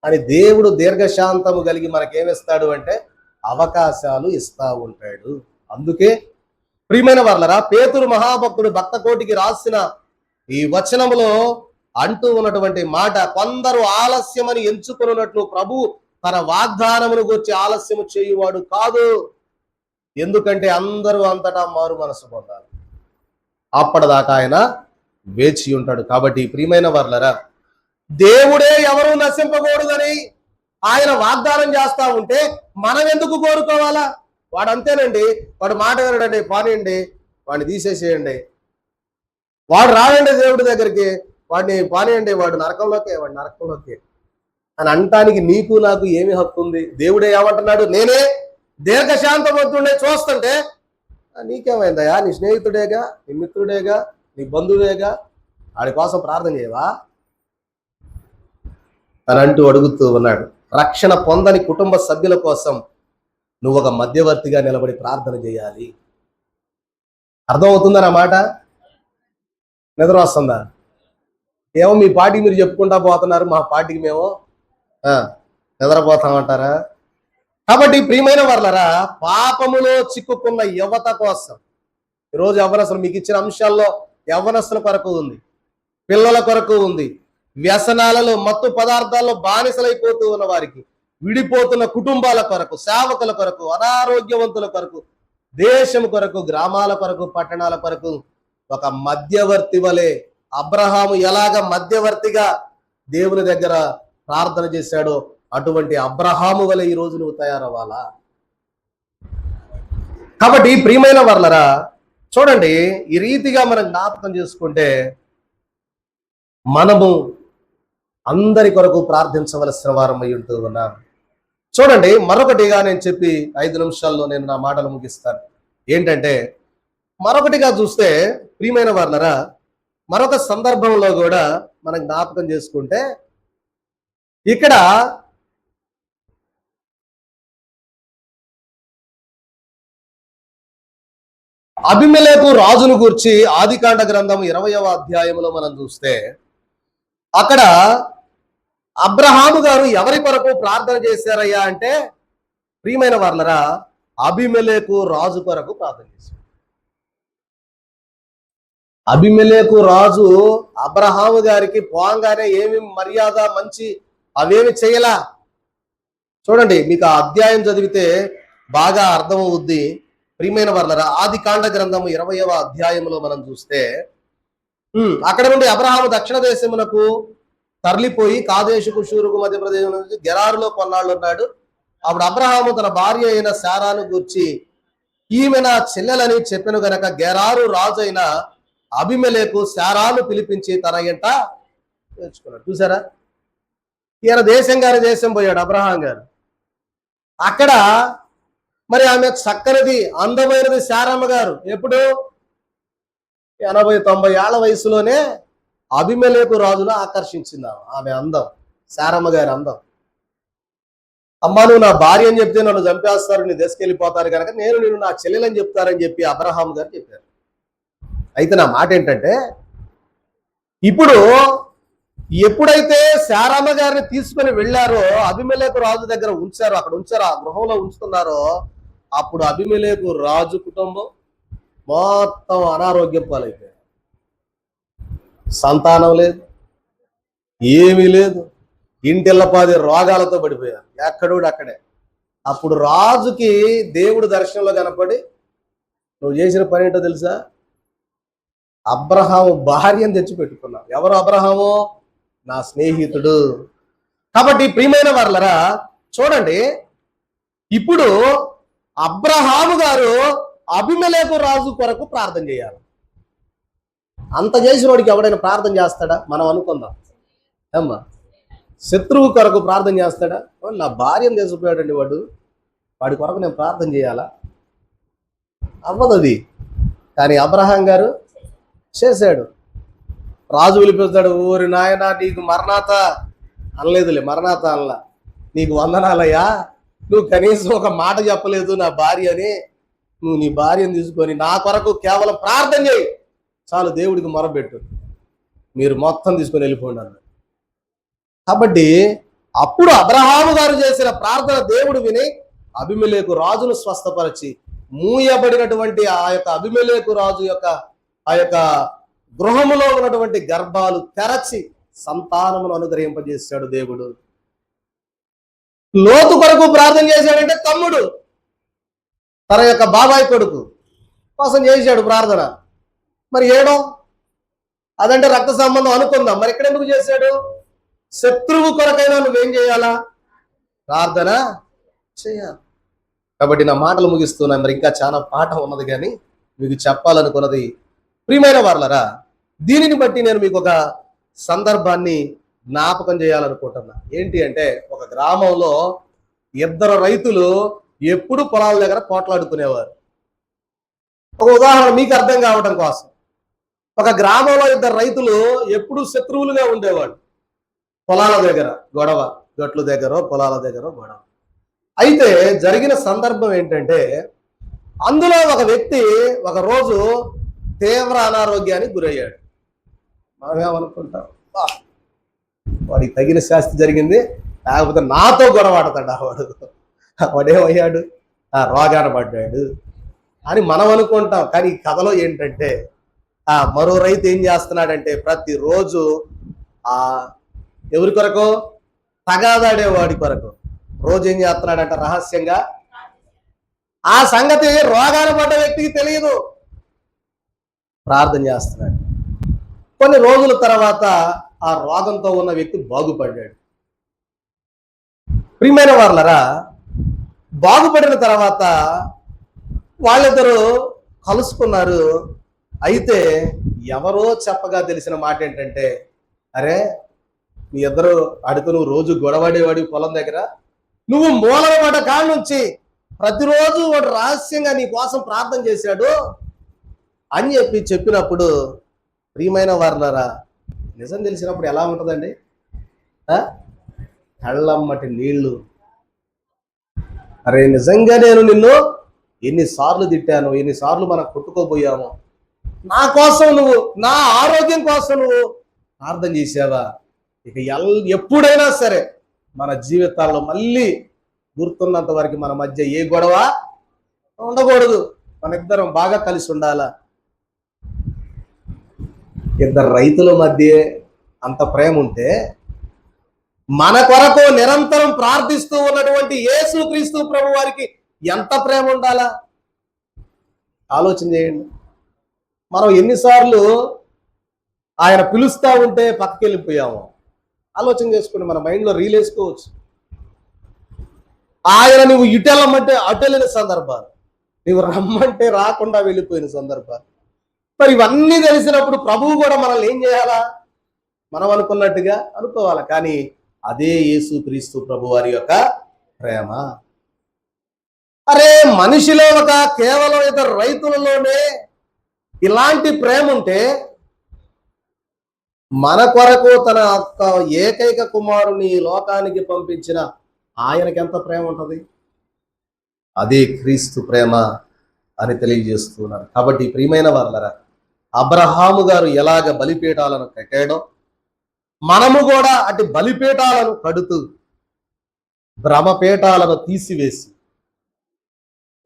అని దేవుడు దీర్ఘశాంతము కలిగి మనకేమిస్తాడు అంటే అవకాశాలు ఇస్తా ఉంటాడు. అందుకే ప్రియమైన వర్లరా, పేతురు మహాభక్తుడు భక్త కోటికి రాసిన ఈ వచనములో అంటూ ఉన్నటువంటి మాట, కొందరు ఆలస్యమని ఎంచుకున్నట్లు ప్రభు తన వాగ్దానమును గురించి ఆలస్యము చేయువాడు కాదు. ఎందుకంటే అందరూ అంతటా మారు మనసు పొందాలి. అప్పటిదాకా ఆయన వేచి ఉంటాడు. కాబట్టి ప్రియమైన వర్లరా, దేవుడే ఎవరు నశింపకూడదని ఆయన వాగ్దానం చేస్తా ఉంటే మనం ఎందుకు కోరుకోవాలా? వాడు అంతేనండి, వాడు మాట వినడండి, పానీయండి, వాడిని తీసేసేయండి, వాడు రాడండి దేవుడి దగ్గరికి, వాడిని పానీయండి, వాడు నరకంలోకి అని అంటానికి నీకు నాకు ఏమి హక్కు ఉంది? దేవుడే ఏమంటున్నాడు? నేనే దీర్ఘశాంతమవుతుండే చూస్తుంటే నీకేమైందయా? నీ స్నేహితుడేగా, నీ మిత్రుడేగా, నీ బంధువేగా, వాడి కోసం ప్రార్థన చేయవా అని అంటూ అడుగుతూ ఉన్నాడు. రక్షణ పొందని కుటుంబ సభ్యుల కోసం నువ్వు ఒక మధ్యవర్తిగా నిలబడి ప్రార్థన చేయాలి. అర్థమవుతుందా నా మాట? నిద్ర వస్తుందా? ఏమో మీ పార్టీకి మీరు చెప్పుకుంటా పోతున్నారు, మా పార్టీకి మేము నిద్రపోతామంటారా? కాబట్టి ప్రియమైన వర్లరా, పాపములో చిక్కుకున్న యువత కోసం ఈరోజు యవ్వనస్తులు మీకు ఇచ్చిన అంశాల్లో యవ్వనస్తుల కొరకు ఉంది, పిల్లల కొరకు ఉంది, వ్యసనాలలో మత్తు పదార్థాల్లో బానిసలైపోతూ ఉన్న వారికి, విడిపోతున్న కుటుంబాల కొరకు, సేవకుల కొరకు, అనారోగ్యవంతుల కొరకు, దేశం కొరకు, గ్రామాల కొరకు, పట్టణాల కొరకు ఒక మధ్యవర్తి వలె అబ్రహాము ఎలాగ మధ్యవర్తిగా దేవుని దగ్గర ప్రార్థన చేశాడో అటువంటి అబ్రహాము వలె ఈ రోజు నువ్వు తయారవ్వాలా. కాబట్టి ప్రియమైన వర్లరా, చూడండి, ఈ రీతిగా మనం జ్ఞాపకం చేసుకుంటే మనము అందరి కొరకు ప్రార్థించవలసిన వారం అయి ఉంటూ ఉన్నాం. చూడండి, మరొకటిగా నేను చెప్పి 5 నిమిషాల్లో నేను నా మాటలు ముగిస్తాను. ఏంటంటే, మరొకటిగా చూస్తే ప్రియమైన వర్లరా, మరొక సందర్భంలో కూడా మనం జ్ఞాపకం చేసుకుంటే ఇక్కడ అబీమెలెకు రాజును గూర్చి ఆదికాండ గ్రంథం 20వ అధ్యాయంలో మనం చూస్తే అక్కడ అబ్రహాము గారు ఎవరి కొరకు ప్రార్థన చేశారయ్యా అంటే, ప్రియమైన వర్లరా, అబీమెలెకు రాజు కొరకు ప్రార్థన చేశారు. అబీమెలెకు రాజు అబ్రహాము గారికి పోంగానే ఏమి మర్యాద మంచి అవేమి చేయలా. చూడండి, మీకు ఆ అధ్యాయం చదివితే బాగా అర్థమవుద్ది. ప్రియమైన వర్లరా, ఆదికాండ గ్రంథము 20వ అధ్యాయంలో మనం చూస్తే అక్కడ నుండి అబ్రహాము దక్షిణ దేశమునకు తరలిపోయి కాదేశుకు, షూరుకు మధ్యప్రదేశం నుంచి గెరారులో కొన్నాళ్ళు ఉన్నాడు. అప్పుడు అబ్రహాము తన భార్య అయిన శారాను గూర్చి ఈమె నా చెల్లెలని చెప్పెను గనక గెరారు రాజు అయిన అబీమెలెకు శారాను పిలిపించి తన ఎంట తెచ్చుకున్నాడు. చూసారా, ఈయన దేశం పోయాడు అబ్రహాం గారు. అక్కడ మరి ఆమె చక్కనిది, అందమైనది శారమ్మ గారు. ఎప్పుడు 80-90 ఏళ్ల వయసులోనే అబీమెలెకు రాజును ఆకర్షించింది ఆమె అందం, శారమ్మ గారి అందం. అమ్మా, నువ్వు నా భార్య అని చెప్తే నన్ను చంపేస్తారు, నీ దశకెళ్ళిపోతారు కనుక నేను నా చెల్లెలని చెప్తారని చెప్పి అబ్రహాం గారు చెప్పారు. అయితే నా మాట ఏంటంటే, ఇప్పుడు ఎప్పుడైతే శారమ్మ గారిని తీసుకొని వెళ్ళారో, అబీమెలెకు రాజు దగ్గర ఉంచారో, అక్కడ ఉంచారో, ఆ గృహంలో ఉంచుతున్నారో, అప్పుడు అబీమెలెకు రాజు కుటుంబం మొత్తం అనారోగ్యం పాలైపోయారు. సంతానం లేదు, ఏమీ లేదు, ఇంటిల్లపాది రోగాలతో పడిపోయారు, ఎక్కడోడు అక్కడే. అప్పుడు రాజుకి దేవుడు దర్శనంలో కనపడి, నువ్వు చేసిన పని ఏంటో తెలుసా? అబ్రహాము భార్యను తెచ్చిపెట్టుకున్నావు. ఎవరు అబ్రహాము? నా స్నేహితుడు. కాబట్టి ప్రియమైన వారలరా, చూడండి, ఇప్పుడు అబ్రహాము గారు అబీమెలెకు రాజు కొరకు ప్రార్థన చేయాలి. అంత చేసిన వాడికి ఎవడైనా ప్రార్థన చేస్తాడా? మనం అనుకుందాం అమ్మా. శత్రువు కొరకు ప్రార్థన చేస్తాడా? నా భార్యను తెచ్చిపోయాడండి వాడి కొరకు నేను ప్రార్థన చేయాలా? అవ్వదు అది. కానీ అబ్రహాం గారు చేశాడు. రాజు పిలిపిస్తాడు, ఊరి నాయన నీకు మరణాత అనలేదులే, మరణాత అనలా, నీకు వందనాలయ్యా, నువ్వు కనీసం ఒక మాట చెప్పలేదు నా భార్య అని. నువ్వు నీ భార్యను తీసుకొని నా కొరకు కేవలం ప్రార్థన చేయి చాలు, దేవుడికి మొరపెట్టు, మీరు మొత్తం తీసుకొని వెళ్ళిపోండి అన్నాడు. కాబట్టి అప్పుడు అబ్రహాము గారు చేసిన ప్రార్థన దేవుడు విని అబీమెలెకు రాజును స్వస్థపరిచి, మూయబడినటువంటి ఆ యొక్క అబీమెలెకు రాజు యొక్క ఆ యొక్క గృహములో ఉన్నటువంటి గర్భాలు తెరచి సంతానమును అనుగ్రహింపజేశాడు దేవుడు. లోతు కొరకు ప్రార్థన చేశాడంటే తమ్ముడు తన యొక్క బాబాయ్ కొడుకు కోసం చేశాడు ప్రార్థన. మరి ఏడో అదంటే రక్త సంబంధం అనుకుందాం, మరి ఇక్కడ ఎందుకు చేశాడు? శత్రువు కొరకైనా నువ్వేం చేయాలా? ప్రార్థన చేయాలి. కాబట్టి నా మాటలు ముగిస్తున్నాను. మరి ఇంకా చాలా పాఠం ఉన్నది, కానీ మీకు చెప్పాలనుకున్నది ప్రియమైన వారలరా, దీనిని బట్టి నేను మీకు ఒక సందర్భాన్ని జ్ఞాపకం చేయాలనుకుంటున్నా. ఏంటి అంటే, ఒక గ్రామంలో ఇద్దరు రైతులు ఎప్పుడు పొలాల దగ్గర పోట్లాడుకునేవారు. ఒక ఉదాహరణ మీకు అర్థం కావడం కోసం, ఒక గ్రామంలో ఇద్దరు రైతులు ఎప్పుడు శత్రువులుగా ఉండేవాడు. పొలాల దగ్గర గొడవ, గట్ల దగ్గర పొలాల దగ్గర గొడవ. అయితే జరిగిన సందర్భం ఏంటంటే, అందులో ఒక వ్యక్తి ఒక రోజు తీవ్ర అనారోగ్యానికి గురయ్యాడు. మనమేమనుకుంటాం, వాడికి తగిన శాస్తి జరిగింది, లేకపోతే నాతో గొడవ ఆడతాడు వాడేమయ్యాడు, రోగాన పడ్డాడు అని మనం అనుకుంటాం. కానీ ఈ కథలో ఏంటంటే, మరో రైతు ఏం చేస్తున్నాడంటే, ప్రతిరోజు ఎవరి కొరకు? తగాదాడే వాడి కొరకు రోజు ఏం చేస్తున్నాడంట, రహస్యంగా. ఆ సంగతి రోగాన పడ్డ వ్యక్తికి తెలియదు, ప్రార్థన చేస్తున్నాడు. కొన్ని రోజుల తర్వాత ఆ రోగంతో ఉన్న వ్యక్తి బాగుపడ్డాడు. ప్రియమైన వారలరా, బాగుపడిన తర్వాత వాళ్ళిద్దరూ కలుసుకున్నారు. అయితే ఎవరో చెప్పగా తెలిసిన మాట ఏంటంటే, అరే మీ ఇద్దరు అడుగు, నువ్వు రోజు గొడవడేవాడి పొలం దగ్గర, నువ్వు మూలన పడ్డ కాళ్ళ నుంచి ప్రతిరోజు వాడు రహస్యంగా నీ కోసం ప్రార్థన చేశాడు అని చెప్పినప్పుడు, ప్రియమైన వారలారా, నిజం తెలిసినప్పుడు ఎలా ఉంటుందండి? కళ్ళమ్మటి నీళ్లు. అరే నిజంగా నేను నిన్ను ఎన్నిసార్లు తిట్టాను, ఎన్నిసార్లు మనం కొట్టుకోబోయాము, నా కోసం నువ్వు, నా ఆరోగ్యం కోసం నువ్వు ప్రార్థన చేసావా? ఇక ఎప్పుడైనా సరే మన జీవితాల్లో మళ్ళీ గుర్తున్నంత వరకు మన మధ్య ఏ గొడవ ఉండకూడదు, మన ఇద్దరం బాగా కలిసి ఉండాలా. ఇద్దరు రైతుల మధ్య అంత ప్రేమ ఉంటే, మన కొరకు నిరంతరం ప్రార్థిస్తూ ఉన్నటువంటి యేసుక్రీస్తు ప్రభు వారికి ఎంత ప్రేమ ఉండాలా? ఆలోచన చేయండి. మనం ఎన్నిసార్లు ఆయన పిలుస్తా ఉంటే పక్కకి వెళ్ళిపోయాము. ఆలోచన చేసుకుని మన మైండ్లో రీల్ వేసుకోవచ్చు. ఆయన నువ్వు ఇటు వెళ్ళమంటే అటు వెళ్ళిన సందర్భాలు, నువ్వు రమ్మంటే రాకుండా వెళ్ళిపోయిన సందర్భాలు. మరి ఇవన్నీ తెలిసినప్పుడు ప్రభువు కూడా మనల్ని ఏం చేయాలా? మనం అనుకున్నట్టుగా అనుకోవాలా. కానీ అదే యేసుక్రీస్తు ప్రభు వారి యొక్క ప్రేమ. అరే మనిషిలో ఒక కేవలం ఇద్దరు రైతులలోనే ఇలాంటి ప్రేమ ఉంటే, మన కొరకు తన ఏకైక కుమారుని లోకానికి పంపించిన ఆయనకి ఎంత ప్రేమ ఉంటుంది? అదే క్రీస్తు ప్రేమ అని తెలియజేస్తున్నారు. కాబట్టి ప్రియమైన వారలారా, అబ్రహాము గారు ఎలాగ బలిపీఠాలను కట్టాడో, మనము కూడా అటు బలిపీఠాలను కడుతూ భ్రమపీఠాలను తీసివేసి,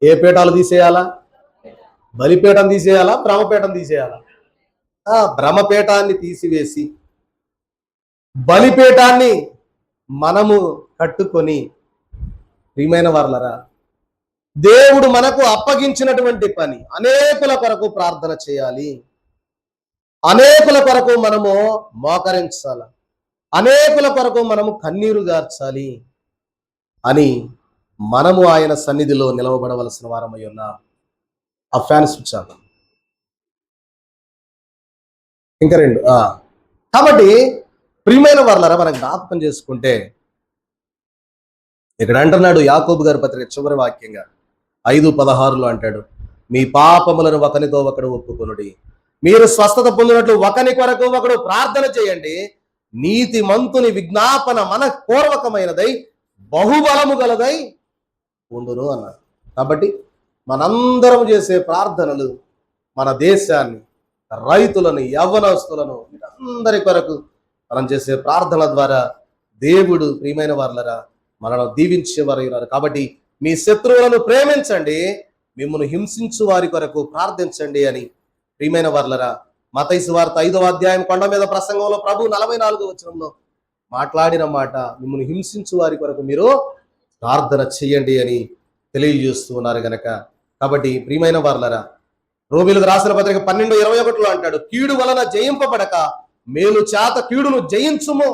ఏ పీఠాలు తీసేయాలా? బలిపీఠం తీసేయాలా? భ్రమపీఠం తీసేయాలా? భ్రమపీఠాన్ని తీసివేసి బలిపీఠాన్ని మనము కట్టుకొని, ప్రియమైన వారలరా, దేవుడు మనకు అప్పగించినటువంటి పని అనేకుల కొరకు ప్రార్థన చేయాలి, అనేకుల కొరకు మనము మోకరించాలి, అనేకుల కొరకు మనము కన్నీరు గార్చాలి అని మనము ఆయన సన్నిధిలో నిలవబడవలసిన వారమై ఉన్నాం. ఆ ఫ్యాన్స్ ఇచ్చాను ఇంకా రెండు. కాబట్టి ప్రియమైన వారలారా, మనం జ్ఞాపకం చేసుకుంటే ఇక్కడ అంటున్నాడు యాకోబు గారి పత్రిక చివరి వాక్యంగా 5:16 అంటాడు, మీ పాపములను ఒకనితో ఒకడు ఒప్పుకొనుడి, మీరు స్వస్థత పొందినట్లు ఒకని కొరకు ఒకడు ప్రార్థన చేయండి, నీతి మంతుని విజ్ఞాపన మన పూర్వకమైనదై బహుబలము గలదై ఉండును అన్నాడు. కాబట్టి మనందరం చేసే ప్రార్థనలు మన దేశాన్ని, రైతులను, యవ్వనస్తులను, అందరి కొరకు మనం చేసే ప్రార్థనల ద్వారా దేవుడు, ప్రియమైన వారలరా, మనను దీవించేవారు ఉన్నారు. కాబట్టి మీ శత్రువులను ప్రేమించండి, మిమ్మల్ని హింసించు వారి కొరకు ప్రార్థించండి అని, ప్రియమైన వారలరా, మత్తయి సువార్త 5వ అధ్యాయం కొండ మీద ప్రసంగంలో ప్రభు 44వ వచనంలో మాట్లాడిన మాట, మిమ్మల్ని హింసించు వారి కొరకు మీరు ప్రార్థన చెయ్యండి అని తెలియజేస్తూ ఉన్నారు గనక. కాబట్టి ప్రియమైన వారలరా, రోమీయులకు రాసిన పత్రిక 12:21 అంటాడు, కీడు వలన జయింపబడక మేలు చేత కీడును జయించుము.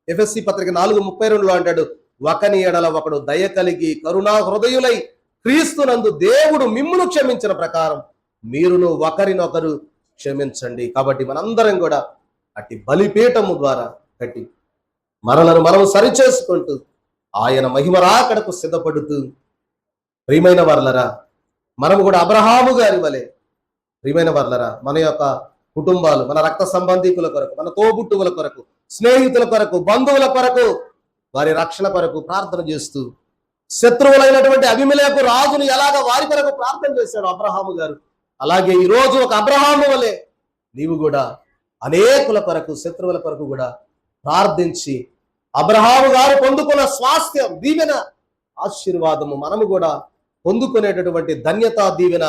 ఎఫెసీ పత్రిక 4:32 అంటాడు, ఒకని ఎడల ఒకడు దయ కలిగి కరుణా హృదయులై క్రీస్తునందు దేవుడు మిమ్మును క్షమించిన ప్రకారం మీరును ఒకరినొకరు క్షమించండి. కాబట్టి మనందరం కూడా అట్టి బలిపీఠము ద్వారా కట్టి మనలను మనము సరిచేసుకుంటూ ఆయన మహిమ రాకడకు సిద్ధపడుతూ, ప్రియమైన వారలరా, మనము కూడా అబ్రహాము గారి వలె, ప్రియమైన వారలరా, మన యొక్క కుటుంబాలు, మన రక్త సంబంధికుల కొరకు, మన తోబుట్టువుల కొరకు, స్నేహితుల కొరకు, బంధువుల కొరకు, వారి రక్షణ కొరకు ప్రార్థన చేస్తూ, శత్రువులైనటువంటి అబీమెలెకు రాజును ఎలాగ వారి కొరకు ప్రార్థన చేశాడు అబ్రహాము గారు, అలాగే ఈ రోజు ఒక అబ్రహాము వలె నీవు కూడా అనేకుల కొరకు, శత్రువుల కొరకు కూడా ప్రార్థించి అబ్రహాము గారు పొందుకున్న స్వాస్థ్యం, దీవెన, ఆశీర్వాదము మనము కూడా పొందుకునేటటువంటి ధన్యత, దీవెన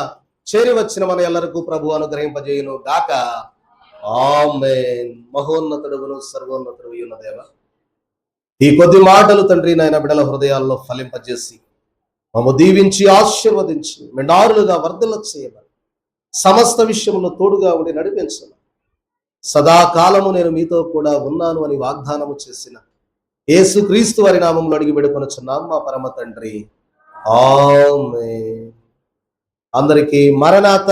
చేరి వచ్చిన మన ఎల్లరికూ ప్రభు అనుగ్రహింపజేయును గాక. ఆమేన్. మహోన్నతుడును సర్వోన్నతుడు ఉన్న దేవ, ఈ కొద్ది మాటలు తండ్రి నాయన బిడ్డల హృదయాల్లో ఫలింపజేసి మమ్ము దీవించి ఆశీర్వదించి మెండారులుగా వర్ధల చేయమని, సమస్త విషయంలో తోడుగా ఉండి నడిపించను, సదాకాలము నేను మీతో కూడా ఉన్నాను అని వాగ్దానము చేసిన యేసుక్రీస్తు వారి నామములో అడిగి వేడుకొనుచున్నాం మా పరమ తండ్రి. ఆమేన్. అందరికీ మరణాత.